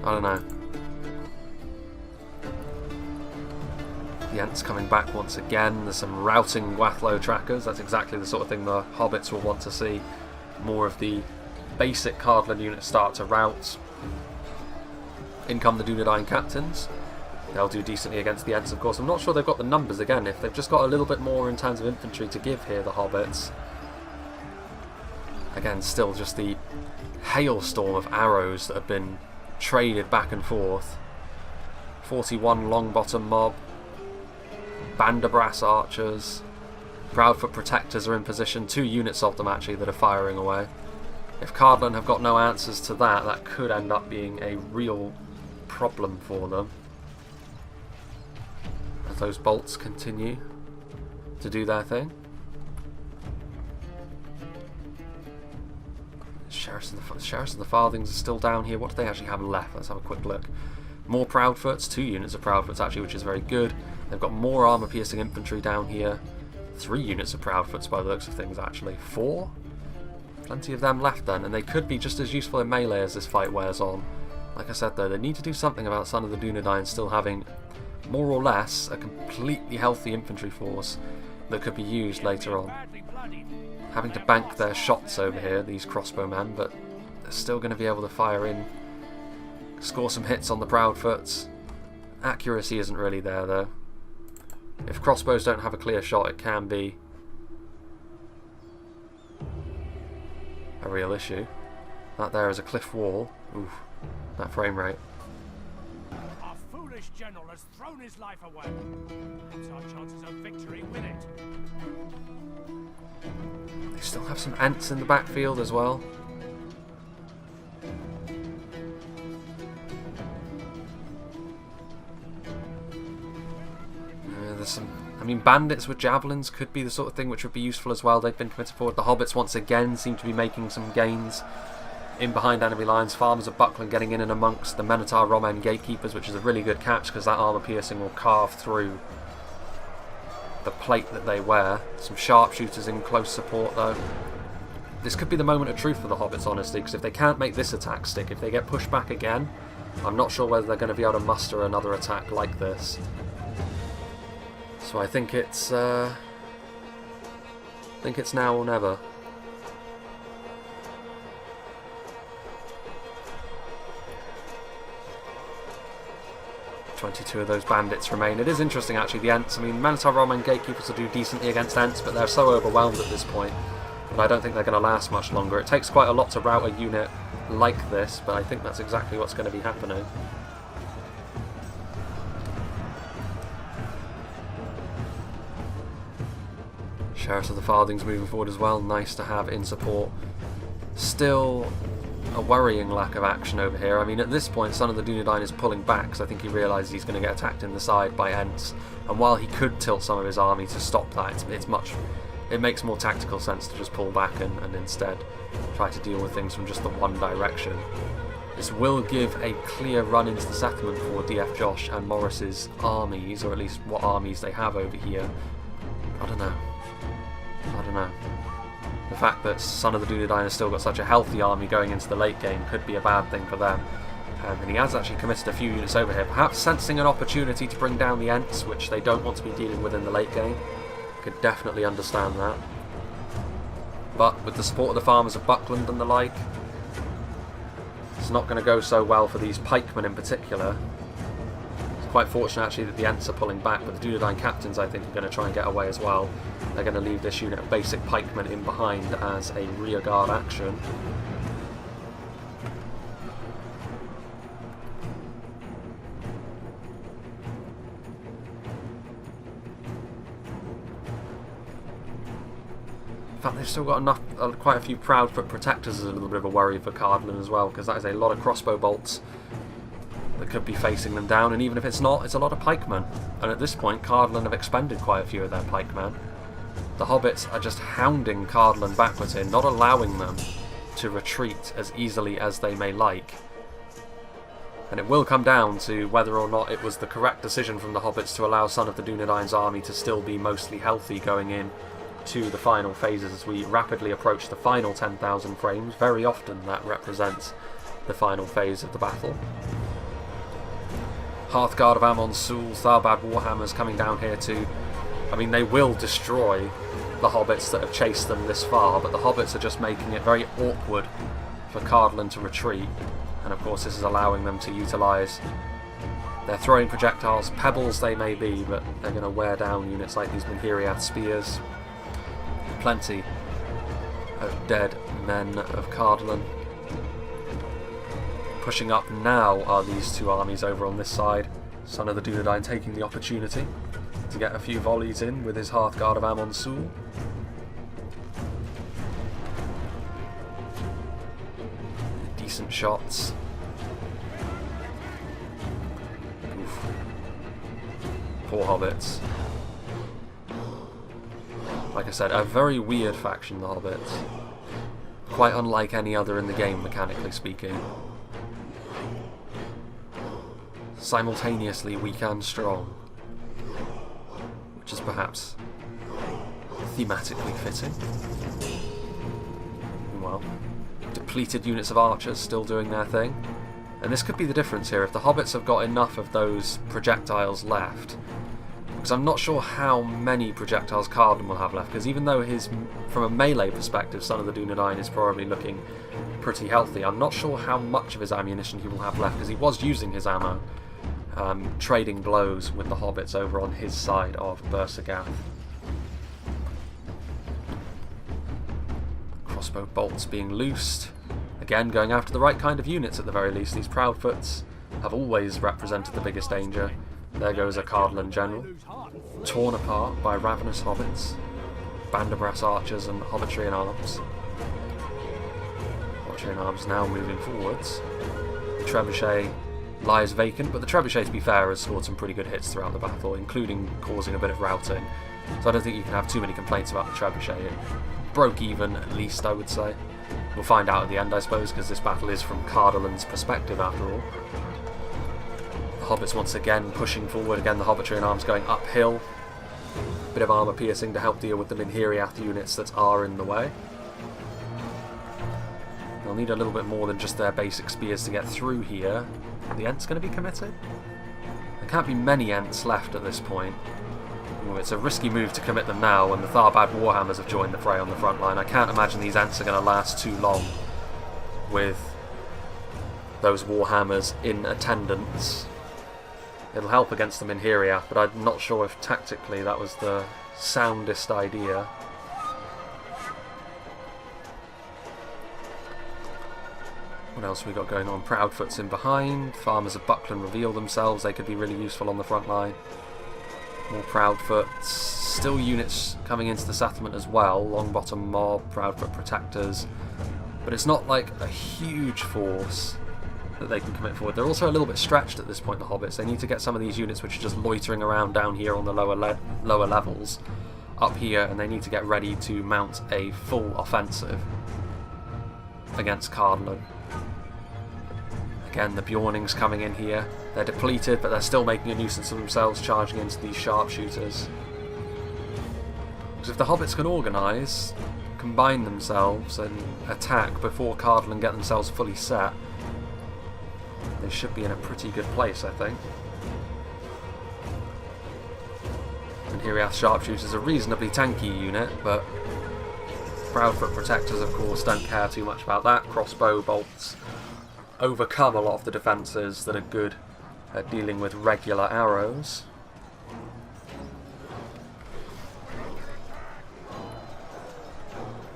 I don't know. The Ents coming back once again. There's some routing Gwathlo Trackers. That's exactly the sort of thing the hobbits will want to see. More of the basic Cardolan units start to rout. In come the Dunedain captains. They'll do decently against the Ents, of course. I'm not sure they've got the numbers again. If they've just got a little bit more in terms of infantry to give here, the hobbits. Again, still just the hailstorm of arrows that have been traded back and forth. 41 Longbottom mob. Banderbrass archers. Proudfoot protectors are in position. 2 units of them, actually, that are firing away. If Cardolan have got no answers to that, that could end up being a real problem for them. As those bolts continue to do their thing. Sheriffs of the Farthings are still down here. What do they actually have left? Let's have a quick look. More Proudfoots, 2 units of Proudfoots actually, which is very good. They've got more armour-piercing infantry down here. 3 units of Proudfoots by the looks of things, actually. 4? Plenty of them left then, and they could be just as useful in melee as this fight wears on. Like I said though, they need to do something about Son of the Dunedain still having, more or less, a completely healthy infantry force that could be used later on. Having to bank their shots over here, these crossbowmen, but they're still going to be able to fire in, score some hits on the Proudfoots. Accuracy isn't really there though. If crossbows don't have a clear shot, it can be a real issue. That there is a cliff wall. Oof, that frame rate. Our foolish general has thrown his life away. What's our chances of victory with it? They still have some Ents in the backfield as well. There's some... I mean, bandits with javelins could be the sort of thing which would be useful as well. They've been committed forward. The hobbits once again seem to be making some gains in behind enemy lines. Farmers of Buckland getting in and amongst the Minotaur Roman gatekeepers, which is a really good catch because that armour piercing will carve through the plate that they wear. Some sharpshooters in close support though. This could be the moment of truth for the hobbits, honestly, because if they can't make this attack stick, if they get pushed back again, I'm not sure whether they're going to be able to muster another attack like this. So I think it's now or never. "22 of those bandits remain." It is interesting actually, the Ents. I mean, Minotaur Roman gatekeepers will do decently against Ents, but they're so overwhelmed at this point that I don't think they're going to last much longer. It takes quite a lot to rout a unit like this, but I think that's exactly what's going to be happening. Sheriffs of the Farthings moving forward as well, nice to have in support. Still a worrying lack of action over here. I mean, at this point, Son of the Dunedain is pulling back because I think he realises he's going to get attacked in the side by Ents. And while he could tilt some of his army to stop that, it makes more tactical sense to just pull back and instead try to deal with things from just the one direction. This will give a clear run into the settlement for DF Josh and Morris's armies, or at least what armies they have over here. I don't know. The fact that Son of the Dunedain has still got such a healthy army going into the late game could be a bad thing for them. And he has actually committed a few units over here, perhaps sensing an opportunity to bring down the Ents, which they don't want to be dealing with in the late game. Could definitely understand that. But with the support of the farmers of Buckland and the like, it's not going to go so well for these pikemen in particular. It's quite fortunate actually that the Ents are pulling back, but the Dunedain captains I think are going to try and get away as well. They're going to leave this unit of basic pikemen in behind as a rearguard action. In fact, they've still got quite a few Proudfoot protectors as a little bit of a worry for Cardolan as well, because that is a lot of crossbow bolts that could be facing them down, and even if it's not, it's a lot of pikemen. And at this point, Cardolan have expended quite a few of their pikemen. The hobbits are just hounding Cardolan backwards here, not allowing them to retreat as easily as they may like. And it will come down to whether or not it was the correct decision from the hobbits to allow Son of the Dunedain's army to still be mostly healthy going in to the final phases as we rapidly approach the final 10,000 frames. Very often that represents the final phase of the battle. Hearthguard of Amon Sul, Tharbad Warhammers coming down here too. I mean, they will destroy the hobbits that have chased them this far, but the hobbits are just making it very awkward for Cardolan to retreat. And of course this is allowing them to utilise their throwing projectiles. Pebbles they may be, but they're going to wear down units like these Minhiriath spears. Plenty of dead men of Cardolan. Pushing up now are these two armies over on this side. Son of the Dunedain taking the opportunity to get a few volleys in with his Hearthguard of Amon Sul. Decent shots. Oof. Poor hobbits. Like I said, a very weird faction, the hobbits. Quite unlike any other in the game, mechanically speaking. Simultaneously weak and strong. Which is perhaps thematically fitting. Well, depleted units of archers still doing their thing. And this could be the difference here. If the hobbits have got enough of those projectiles left, because I'm not sure how many projectiles Cardolan will have left, because even though from a melee perspective, Son of the Dunedain is probably looking pretty healthy, I'm not sure how much of his ammunition he will have left, because he was using his ammo, trading blows with the hobbits over on his side of BUHR. Crossbow bolts being loosed. Again, going after the right kind of units at the very least. These Proudfoots have always represented the biggest danger. There goes a Cardolan general, torn apart by ravenous hobbits, Banderbrass archers and hobbitry in arms. Hobbitry in arms now moving forwards. The trebuchet lies vacant, but the trebuchet, to be fair, has scored some pretty good hits throughout the battle, including causing a bit of routing. So I don't think you can have too many complaints about the trebuchet. It broke even, at least, I would say. We'll find out at the end, I suppose, because this battle is from Cardolan's perspective, after all. The hobbits once again pushing forward. Again, the hobbitry in arms going uphill. Bit of armour piercing to help deal with the Minhiriath units that are in the way. They'll need a little bit more than just their basic spears to get through here. Are the Ents going to be committed? There can't be many Ents left at this point. Ooh, it's a risky move to commit them now, and the Tharbad Warhammers have joined the fray on the front line. I can't imagine these Ents are going to last too long with those Warhammers in attendance. It'll help against them in Minhiriath, but I'm not sure if tactically that was the soundest idea. What else have we got going on? Proudfoot's in behind. Farmers of Buckland reveal themselves. They could be really useful on the front line. More Proudfoots. Still units coming into the settlement as well, Longbottom Mob, Proudfoot Protectors, but it's not like a huge force that they can commit forward. They're also a little bit stretched at this point, the Hobbits. They need to get some of these units which are just loitering around down here on the lower levels up here, and they need to get ready to mount a full offensive against Cardolan. Again, the Bjornings coming in here. They're depleted, but they're still making a nuisance of themselves, charging into these sharpshooters. Because if the Hobbits can organise, combine themselves and attack before Cardolan get themselves fully set, they should be in a pretty good place, I think. And here we have sharpshooters, a reasonably tanky unit, but Proudfoot Protectors, of course, don't care too much about that. Crossbow bolts overcome a lot of the defences that are good at dealing with regular arrows.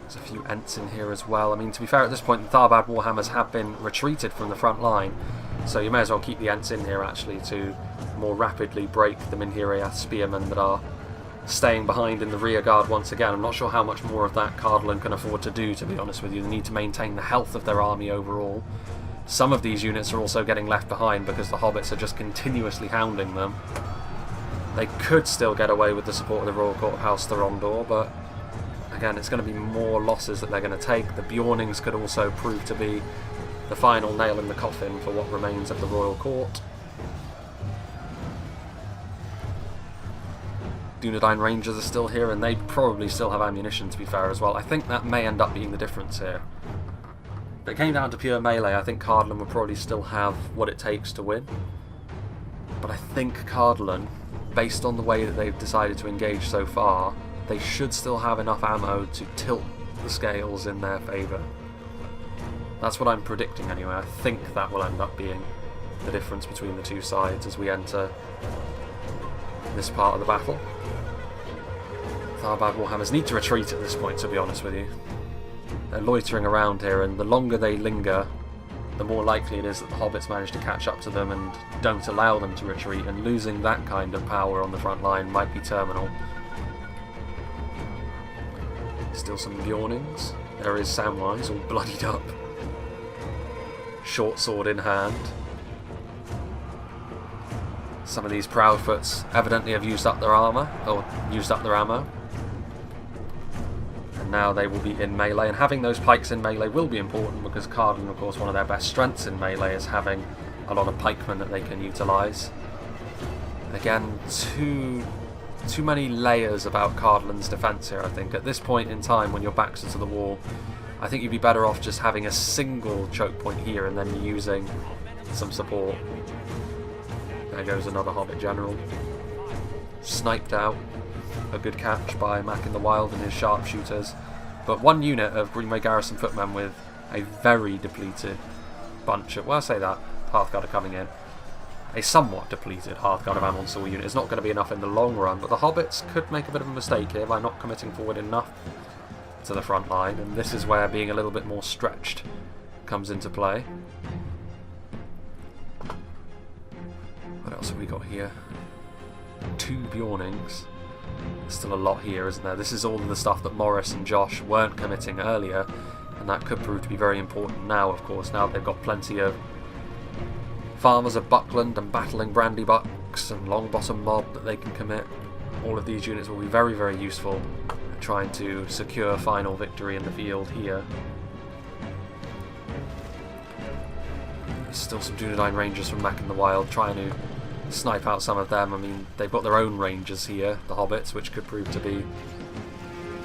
There's a few Ents in here as well. I mean, to be fair, at this point, the Tharbad Warhammers have been retreated from the front line, so you may as well keep the Ents in here, actually, to more rapidly break the Minhiraeth spearmen that are staying behind in the rear guard once again. I'm not sure how much more of that Cardolan can afford to do, to be honest with you. They need to maintain the health of their army overall. Some of these units are also getting left behind because the Hobbits are just continuously hounding them. They could still get away with the support of the Royal Court of House Thorondor, but again, it's going to be more losses that they're going to take. The Bjornings could also prove to be the final nail in the coffin for what remains of the Royal Court. Dunedain Rangers are still here, and they probably still have ammunition, to be fair, as well. I think that may end up being the difference here. If it came down to pure melee, I think Cardolan would probably still have what it takes to win. But I think Cardolan, based on the way that they've decided to engage so far, they should still have enough ammo to tilt the scales in their favour. That's what I'm predicting anyway. I think that will end up being the difference between the two sides as we enter this part of the battle. Tharbad Warhammers need to retreat at this point, to be honest with you. They're loitering around here, and the longer they linger, the more likely it is that the Hobbits manage to catch up to them and don't allow them to retreat, and losing that kind of power on the front line might be terminal. Still some Bjornings. There is Samwise, all bloodied up. Short sword in hand. Some of these Proudfoots evidently have used up their armour, or used up their ammo. And now they will be in melee, and having those pikes in melee will be important because Cardolan, of course, one of their best strengths in melee is having a lot of pikemen that they can utilise. Again, too many layers about Cardolan's defence here, I think. At this point in time, when your back's to the wall, I think you'd be better off just having a single choke point here and then using some support. There goes another Hobbit general. Sniped out. A good catch by Mac in the Wild and his sharpshooters. But one unit of Greenway Garrison footmen with a very depleted bunch of... Well, I say that. Hearthguard are coming in. A somewhat depleted Hearthguard of Amon-Sul unit is not going to be enough in the long run, but the Hobbits could make a bit of a mistake here by not committing forward enough to the front line, and this is where being a little bit more stretched comes into play. What else have we got here? 2 Bjornings. There's still a lot here, isn't there? This is all of the stuff that Morris and Josh weren't committing earlier, and that could prove to be very important now, of course, now they've got plenty of farmers of Buckland and battling Brandybucks and Longbottom Mob that they can commit. All of these units will be very, very useful at trying to secure final victory in the field here. There's still some Dunedain Rangers from Mac in the Wild trying to snipe out some of them. I mean, they've got their own rangers here, the Hobbits, which could prove to be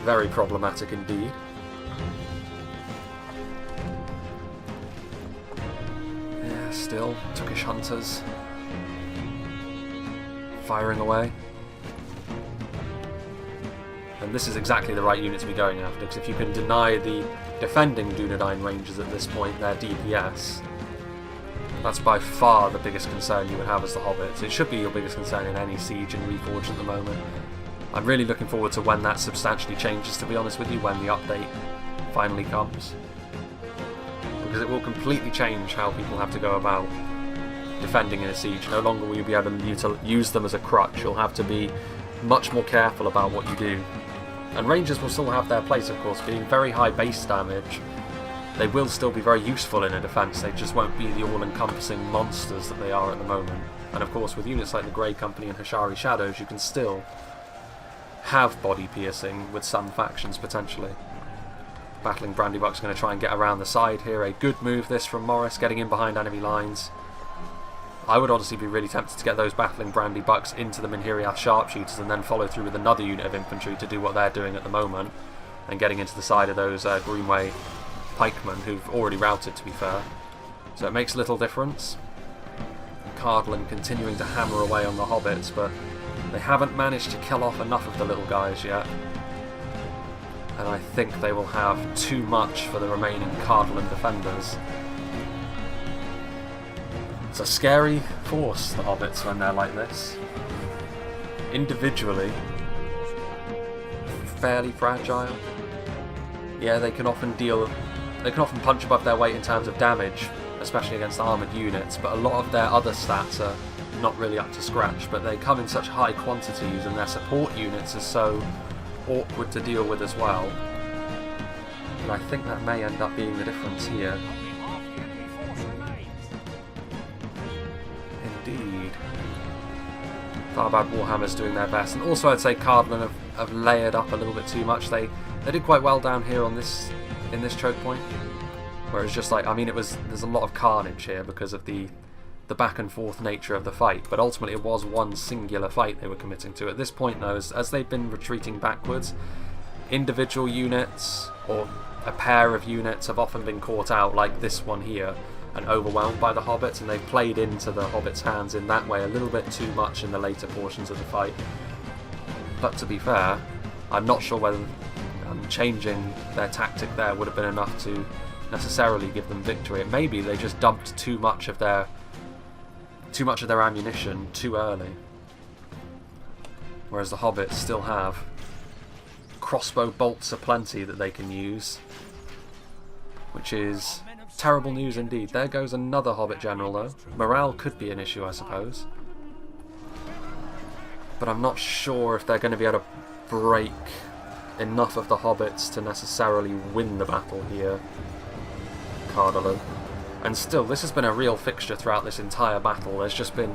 very problematic indeed. Yeah, still, Tookish Hunters firing away. And this is exactly the right unit to be going after, because if you can deny the defending Dunedain Rangers at this point their DPS, that's by far the biggest concern you would have as the Hobbits. It should be your biggest concern in any siege in Reforged at the moment. I'm really looking forward to when that substantially changes, to be honest with you, when the update finally comes. Because it will completely change how people have to go about defending in a siege. No longer will you be able to use them as a crutch. You'll have to be much more careful about what you do. And Rangers will still have their place, of course, being very high base damage. They will still be very useful in a defence, they just won't be the all-encompassing monsters that they are at the moment. And of course with units like the Grey Company and Hashari Shadows you can still have body piercing with some factions potentially. Battling Brandybuck's going to try and get around the side here. A good move this from Morris, getting in behind enemy lines. I would honestly be really tempted to get those Battling Brandybucks into the Minhiriath Sharpshooters and then follow through with another unit of infantry to do what they're doing at the moment and getting into the side of those Greenway pikemen who've already routed, to be fair. So it makes little difference. Cardolan continuing to hammer away on the hobbits, but they haven't managed to kill off enough of the little guys yet. And I think they will have too much for the remaining Cardolan defenders. It's a scary force, the hobbits, when they're like this. Individually, fairly fragile. Yeah, they can often punch above their weight in terms of damage, especially against armoured units, but a lot of their other stats are not really up to scratch, but they come in such high quantities and their support units are so awkward to deal with as well. And I think that may end up being the difference here. Indeed. Tharbad Warhammer's doing their best, and also I'd say Cardolan have layered up a little bit too much. They did quite well down here on in this choke point, where it's just like, I mean, there's a lot of carnage here because of the back and forth nature of the fight, but ultimately it was one singular fight they were committing to. At this point though, as they've been retreating backwards, individual units or a pair of units have often been caught out, like this one here, and overwhelmed by the hobbits, and they've played into the hobbits' hands in that way a little bit too much in the later portions of the fight. But to be fair, I'm not sure whether changing their tactic there would have been enough to necessarily give them victory. Maybe they just dumped too much of their ammunition too early, whereas the hobbits still have crossbow bolts aplenty that they can use, which is terrible news indeed. There goes another hobbit general though. Morale could be an issue, I suppose, but I'm not sure if they're going to be able to break enough of the hobbits to necessarily win the battle here, Cardolan. And still, this has been a real fixture throughout this entire battle. There's just been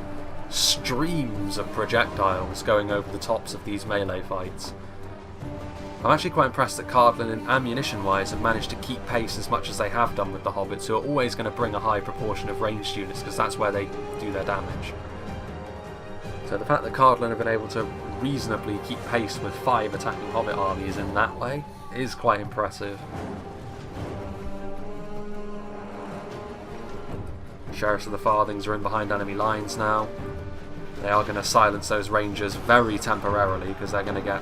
streams of projectiles going over the tops of these melee fights. I'm actually quite impressed that Cardolan, ammunition-wise, have managed to keep pace as much as they have done with the hobbits, who are always going to bring a high proportion of ranged units, because that's where they do their damage. So the fact that Cardolan have been able to reasonably keep pace with 5 attacking hobbit armies in that way is quite impressive. Sheriffs of the Farthings are in behind enemy lines now. They are going to silence those rangers very temporarily because they're going to get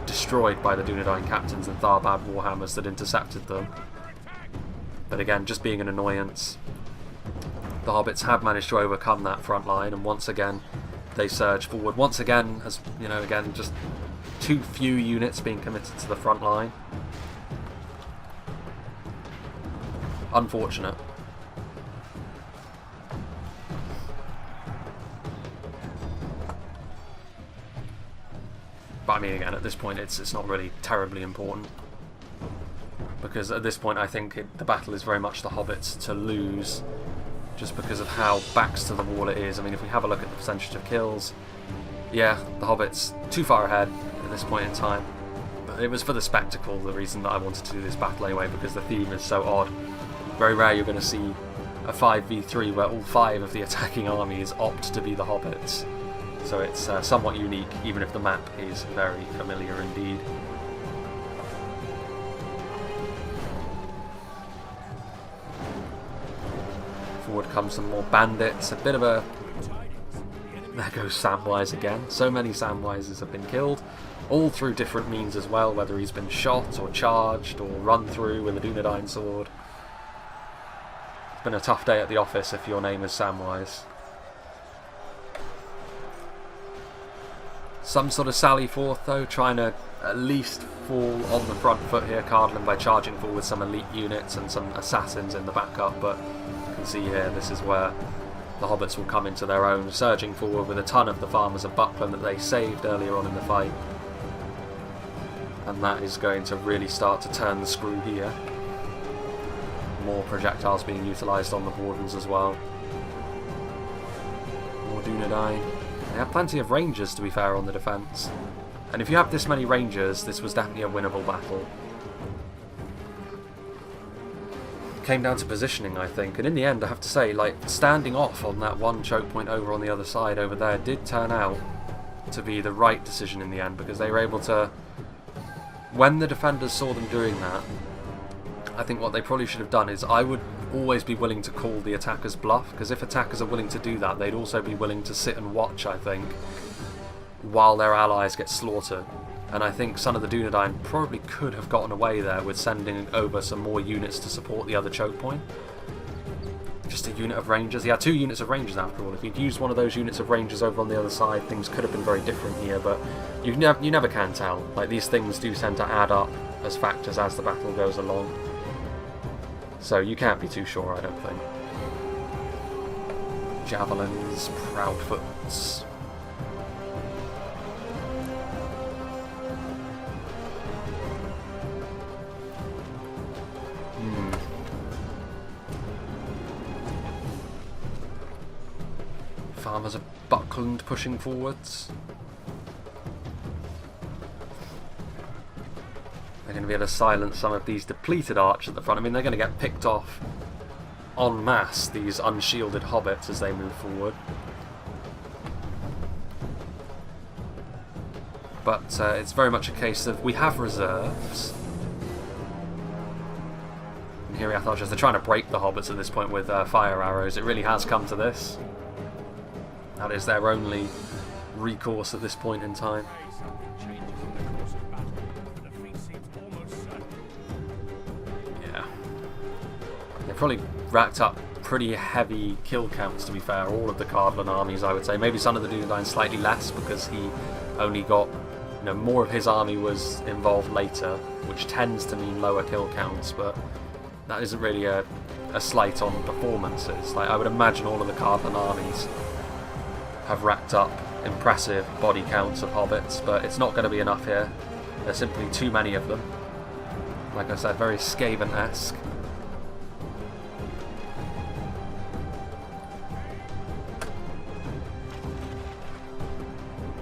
destroyed by the Dunedain captains and Tharbad Warhammers that intercepted them. But again, just being an annoyance. The hobbits have managed to overcome that front line, and once again they surge forward. Once again, as you know, again, just too few units being committed to the front line. Unfortunate. But I mean, again, at this point it's not really terribly important, because at this point I think the battle is very much the hobbits to lose, just because of how backs to the wall it is. I mean, if we have a look at the percentage of kills, yeah, the hobbits too far ahead at this point in time. But it was for the spectacle, the reason that I wanted to do this battle anyway, because the theme is so odd. Very rare you're going to see a 5v3 where all 5 of the attacking armies opt to be the hobbits. So it's somewhat unique, even if the map is very familiar indeed. Forward comes some more bandits, a bit of a... There goes Samwise again. So many Samwises have been killed, all through different means as well, whether he's been shot or charged or run through with a Dunedain sword. It's been a tough day at the office if your name is Samwise. Some sort of sally forth though, trying to at least fall on the front foot here, Cardolan, by charging forward with some elite units and some assassins in the backup, but you can see here this is where the hobbits will come into their own, surging forward with a ton of the farmers of Buckland that they saved earlier on in the fight. And that is going to really start to turn the screw here. More projectiles being utilised on the Wardens as well. More Dunedain. They have plenty of Rangers, to be fair, on the defence. And if you have this many Rangers, this was definitely a winnable battle. Came down to positioning, I think, and in the end I have to say, like, standing off on that one choke point over on the other side over there did turn out to be the right decision in the end, because they were able to, when the defenders saw them doing that, I think what they probably should have done is, I would always be willing to call the attackers bluff, because if attackers are willing to do that, they'd also be willing to sit and watch, I think, while their allies get slaughtered. And I think Son of the Dunedain probably could have gotten away there with sending over some more units to support the other choke point. Just a unit of Rangers. He had 2 units of Rangers after all. If he'd used one of those units of Rangers over on the other side, things could have been very different here, but you never can tell. Like, these things do tend to add up as factors as the battle goes along. So you can't be too sure, I don't think. Javelins, Proudfoots. Farmers of Buckland pushing forwards. They're going to be able to silence some of these depleted archers at the front. I mean, they're going to get picked off en masse, these unshielded hobbits, as they move forward. But it's very much a case of, we have reserves. And here we are, they're trying to break the hobbits at this point with fire arrows. It really has come to this. That is their only recourse at this point in time. Yeah. They've probably racked up pretty heavy kill counts, to be fair, all of the Cardolan armies, I would say. Maybe Son of the Dunedain slightly less, because he only got, you know, more of his army was involved later, which tends to mean lower kill counts, but that isn't really a slight on performances. Like, I would imagine all of the Cardolan armies have racked up impressive body counts of hobbits, but it's not going to be enough here. There's simply too many of them. Like I said, very Skaven-esque.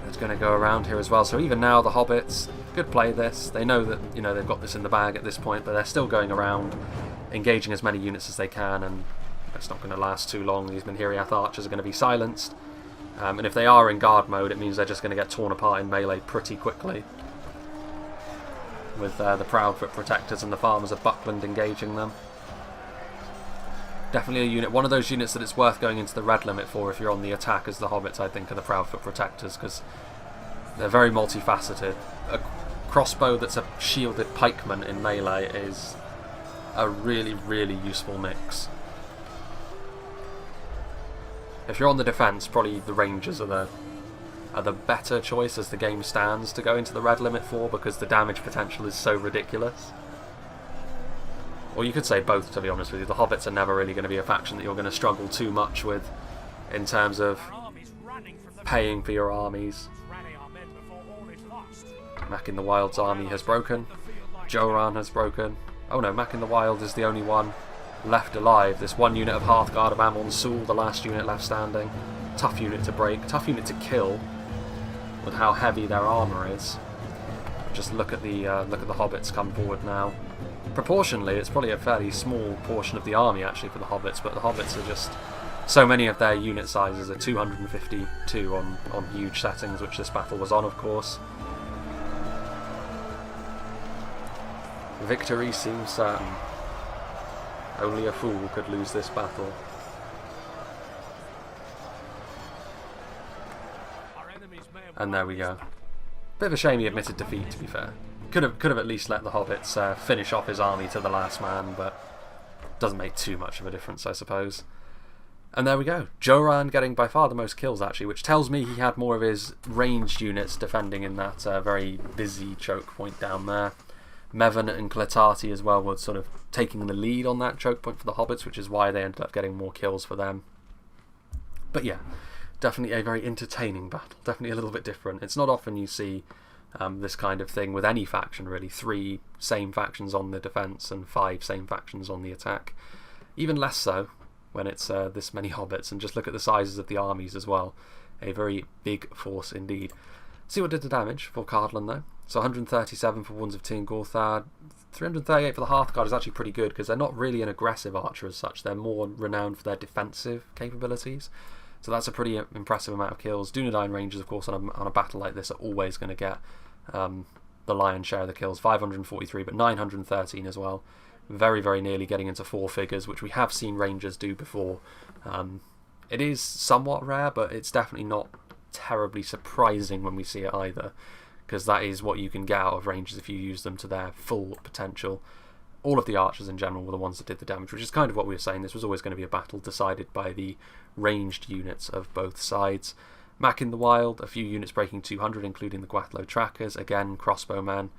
It's going to go around here as well. So even now, the hobbits could play this. They know that, you know, they've got this in the bag at this point, but they're still going around, engaging as many units as they can, and it's not going to last too long. These Menhiriath archers are going to be silenced. And if they are in guard mode, it means they're just going to get torn apart in melee pretty quickly. With the Proudfoot Protectors and the Farmers of Buckland engaging them. Definitely a unit, one of those units that it's worth going into the red limit for if you're on the attack as the hobbits, I think, are the Proudfoot Protectors, because they're very multifaceted. A crossbow that's a shielded pikeman in melee is a really, really useful mix. If you're on the defence, probably the Rangers are the better choice as the game stands to go into the red limit for, because the damage potential is so ridiculous. Or you could say both, to be honest with you. The hobbits are never really going to be a faction that you're going to struggle too much with in terms of paying for your armies. Mac in the Wild's army has broken. Joran has broken. Oh no, Mac in the Wild is the only one left alive. This one unit of Hearthguard of Amon Sul, the last unit left standing. Tough unit to break, tough unit to kill, with how heavy their armour is. Just look at the hobbits come forward now. Proportionally, it's probably a fairly small portion of the army actually for the hobbits, but the hobbits are just, so many of their unit sizes are 252 on huge settings, which this battle was on, of course. Victory seems certain. Only a fool could lose this battle. And there we go. Bit of a shame he admitted defeat, to be fair. Could have at least let the hobbits finish off his army to the last man, but doesn't make too much of a difference, I suppose. And there we go. Joran getting by far the most kills, actually, which tells me he had more of his ranged units defending in that very busy choke point down there. Mevin and Cletati as well were sort of taking the lead on that choke point for the hobbits, which is why they ended up getting more kills for them. But yeah, definitely a very entertaining battle. Definitely a little bit different. It's not often you see this kind of thing with any faction, really. 3 same factions on the defence and 5 same factions on the attack. Even less so when it's this many hobbits, and just look at the sizes of the armies as well. A very big force indeed. See what did the damage for Cardolan though. So 137 for Wands of Tingorthad, 338 for the Hearthguard is actually pretty good, because they're not really an aggressive archer as such. They're more renowned for their defensive capabilities. So that's a pretty impressive amount of kills. Dunedain Rangers, of course, on a battle like this are always going to get the lion's share of the kills. 543, but 913 as well. Very, very nearly getting into 4 figures, which we have seen Rangers do before. It is somewhat rare, but it's definitely not terribly surprising when we see it either, because that is what you can get out of Rangers if you use them to their full potential. All of the archers in general were the ones that did the damage, which is kind of what we were saying. This was always going to be a battle decided by the ranged units of both sides. Mac in the Wild, a few units breaking 200, including the Gwathlo Trackers. Again, crossbowman.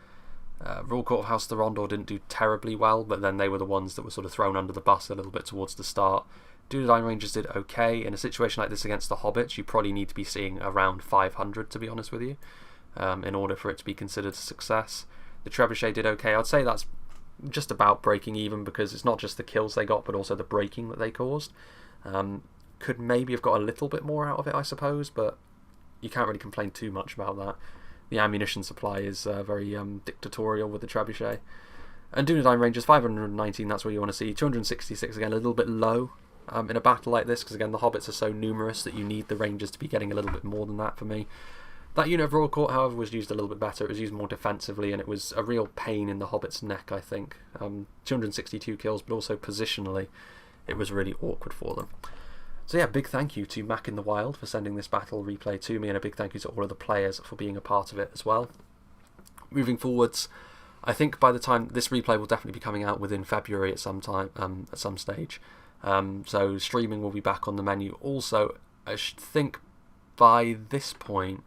Royal Court of House Thorondor didn't do terribly well, but then they were the ones that were sort of thrown under the bus a little bit towards the start. Dunedain Rangers did okay. In a situation like this against the Hobbits, you probably need to be seeing around 500, to be honest with you, in order for it to be considered a success. The Trebuchet did okay. I'd say that's just about breaking even, because it's not just the kills they got, but also the breaking that they caused. Could maybe have got a little bit more out of it, I suppose, but you can't really complain too much about that. The ammunition supply is very dictatorial with the Trebuchet. And Dunedain Rangers, 519, that's where you want to see. 266, again, a little bit low in a battle like this, because again, the Hobbits are so numerous that you need the Rangers to be getting a little bit more than that for me. That unit of Royal Court, however, was used a little bit better. It was used more defensively, and it was a real pain in the Hobbit's neck, I think. 262 kills, but also positionally, it was really awkward for them. So yeah, big thank you to Mac in the Wild for sending this battle replay to me, and a big thank you to all of the players for being a part of it as well. Moving forwards, I think by the time this replay will definitely be coming out within February at some time, at some stage. So streaming will be back on the menu. Also, I should think by this point,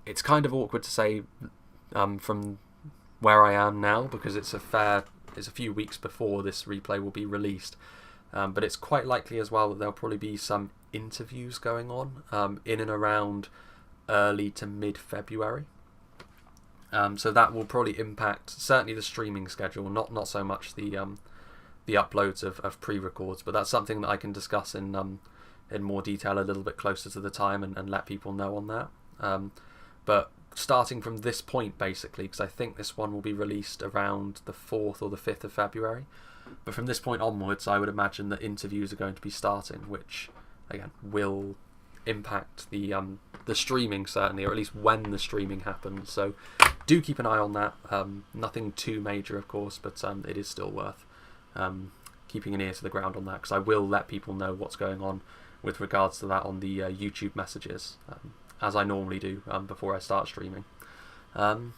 it's kind of awkward to say from where I am now, because it's a few weeks before this replay will be released. But it's quite likely as well that there'll probably be some interviews going on in and around early to mid-February. So that will probably impact certainly the streaming schedule, not so much the uploads of pre-records, but that's something that I can discuss in more detail a little bit closer to the time and let people know on that. But starting from this point, basically, because I think this one will be released around the 4th or the 5th of February. But from this point onwards, I would imagine that interviews are going to be starting, which, again, will impact the streaming, certainly, or at least when the streaming happens. So do keep an eye on that. Nothing too major, of course, but it is still worth keeping an ear to the ground on that, because I will let people know what's going on with regards to that on the YouTube messages, as I normally do before I start streaming. So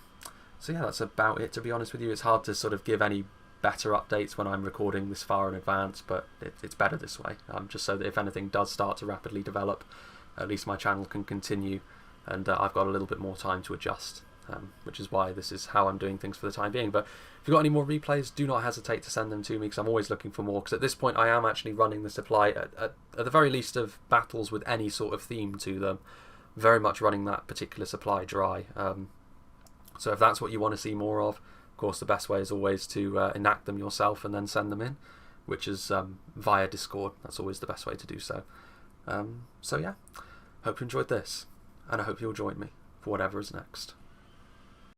yeah, that's about it, to be honest with you. It's hard to sort of give any better updates when I'm recording this far in advance, but it's better this way, just so that if anything does start to rapidly develop, at least my channel can continue, and I've got a little bit more time to adjust, which is why this is how I'm doing things for the time being. But if you've got any more replays, do not hesitate to send them to me, because I'm always looking for more, because at this point I am actually running the supply at the very least of battles with any sort of theme to them, very much running that particular supply dry. So if that's what you want to see more of course, the best way is always to enact them yourself and then send them in, which is via Discord. That's always the best way to do so. So yeah, hope you enjoyed this, and I hope you'll join me for whatever is next.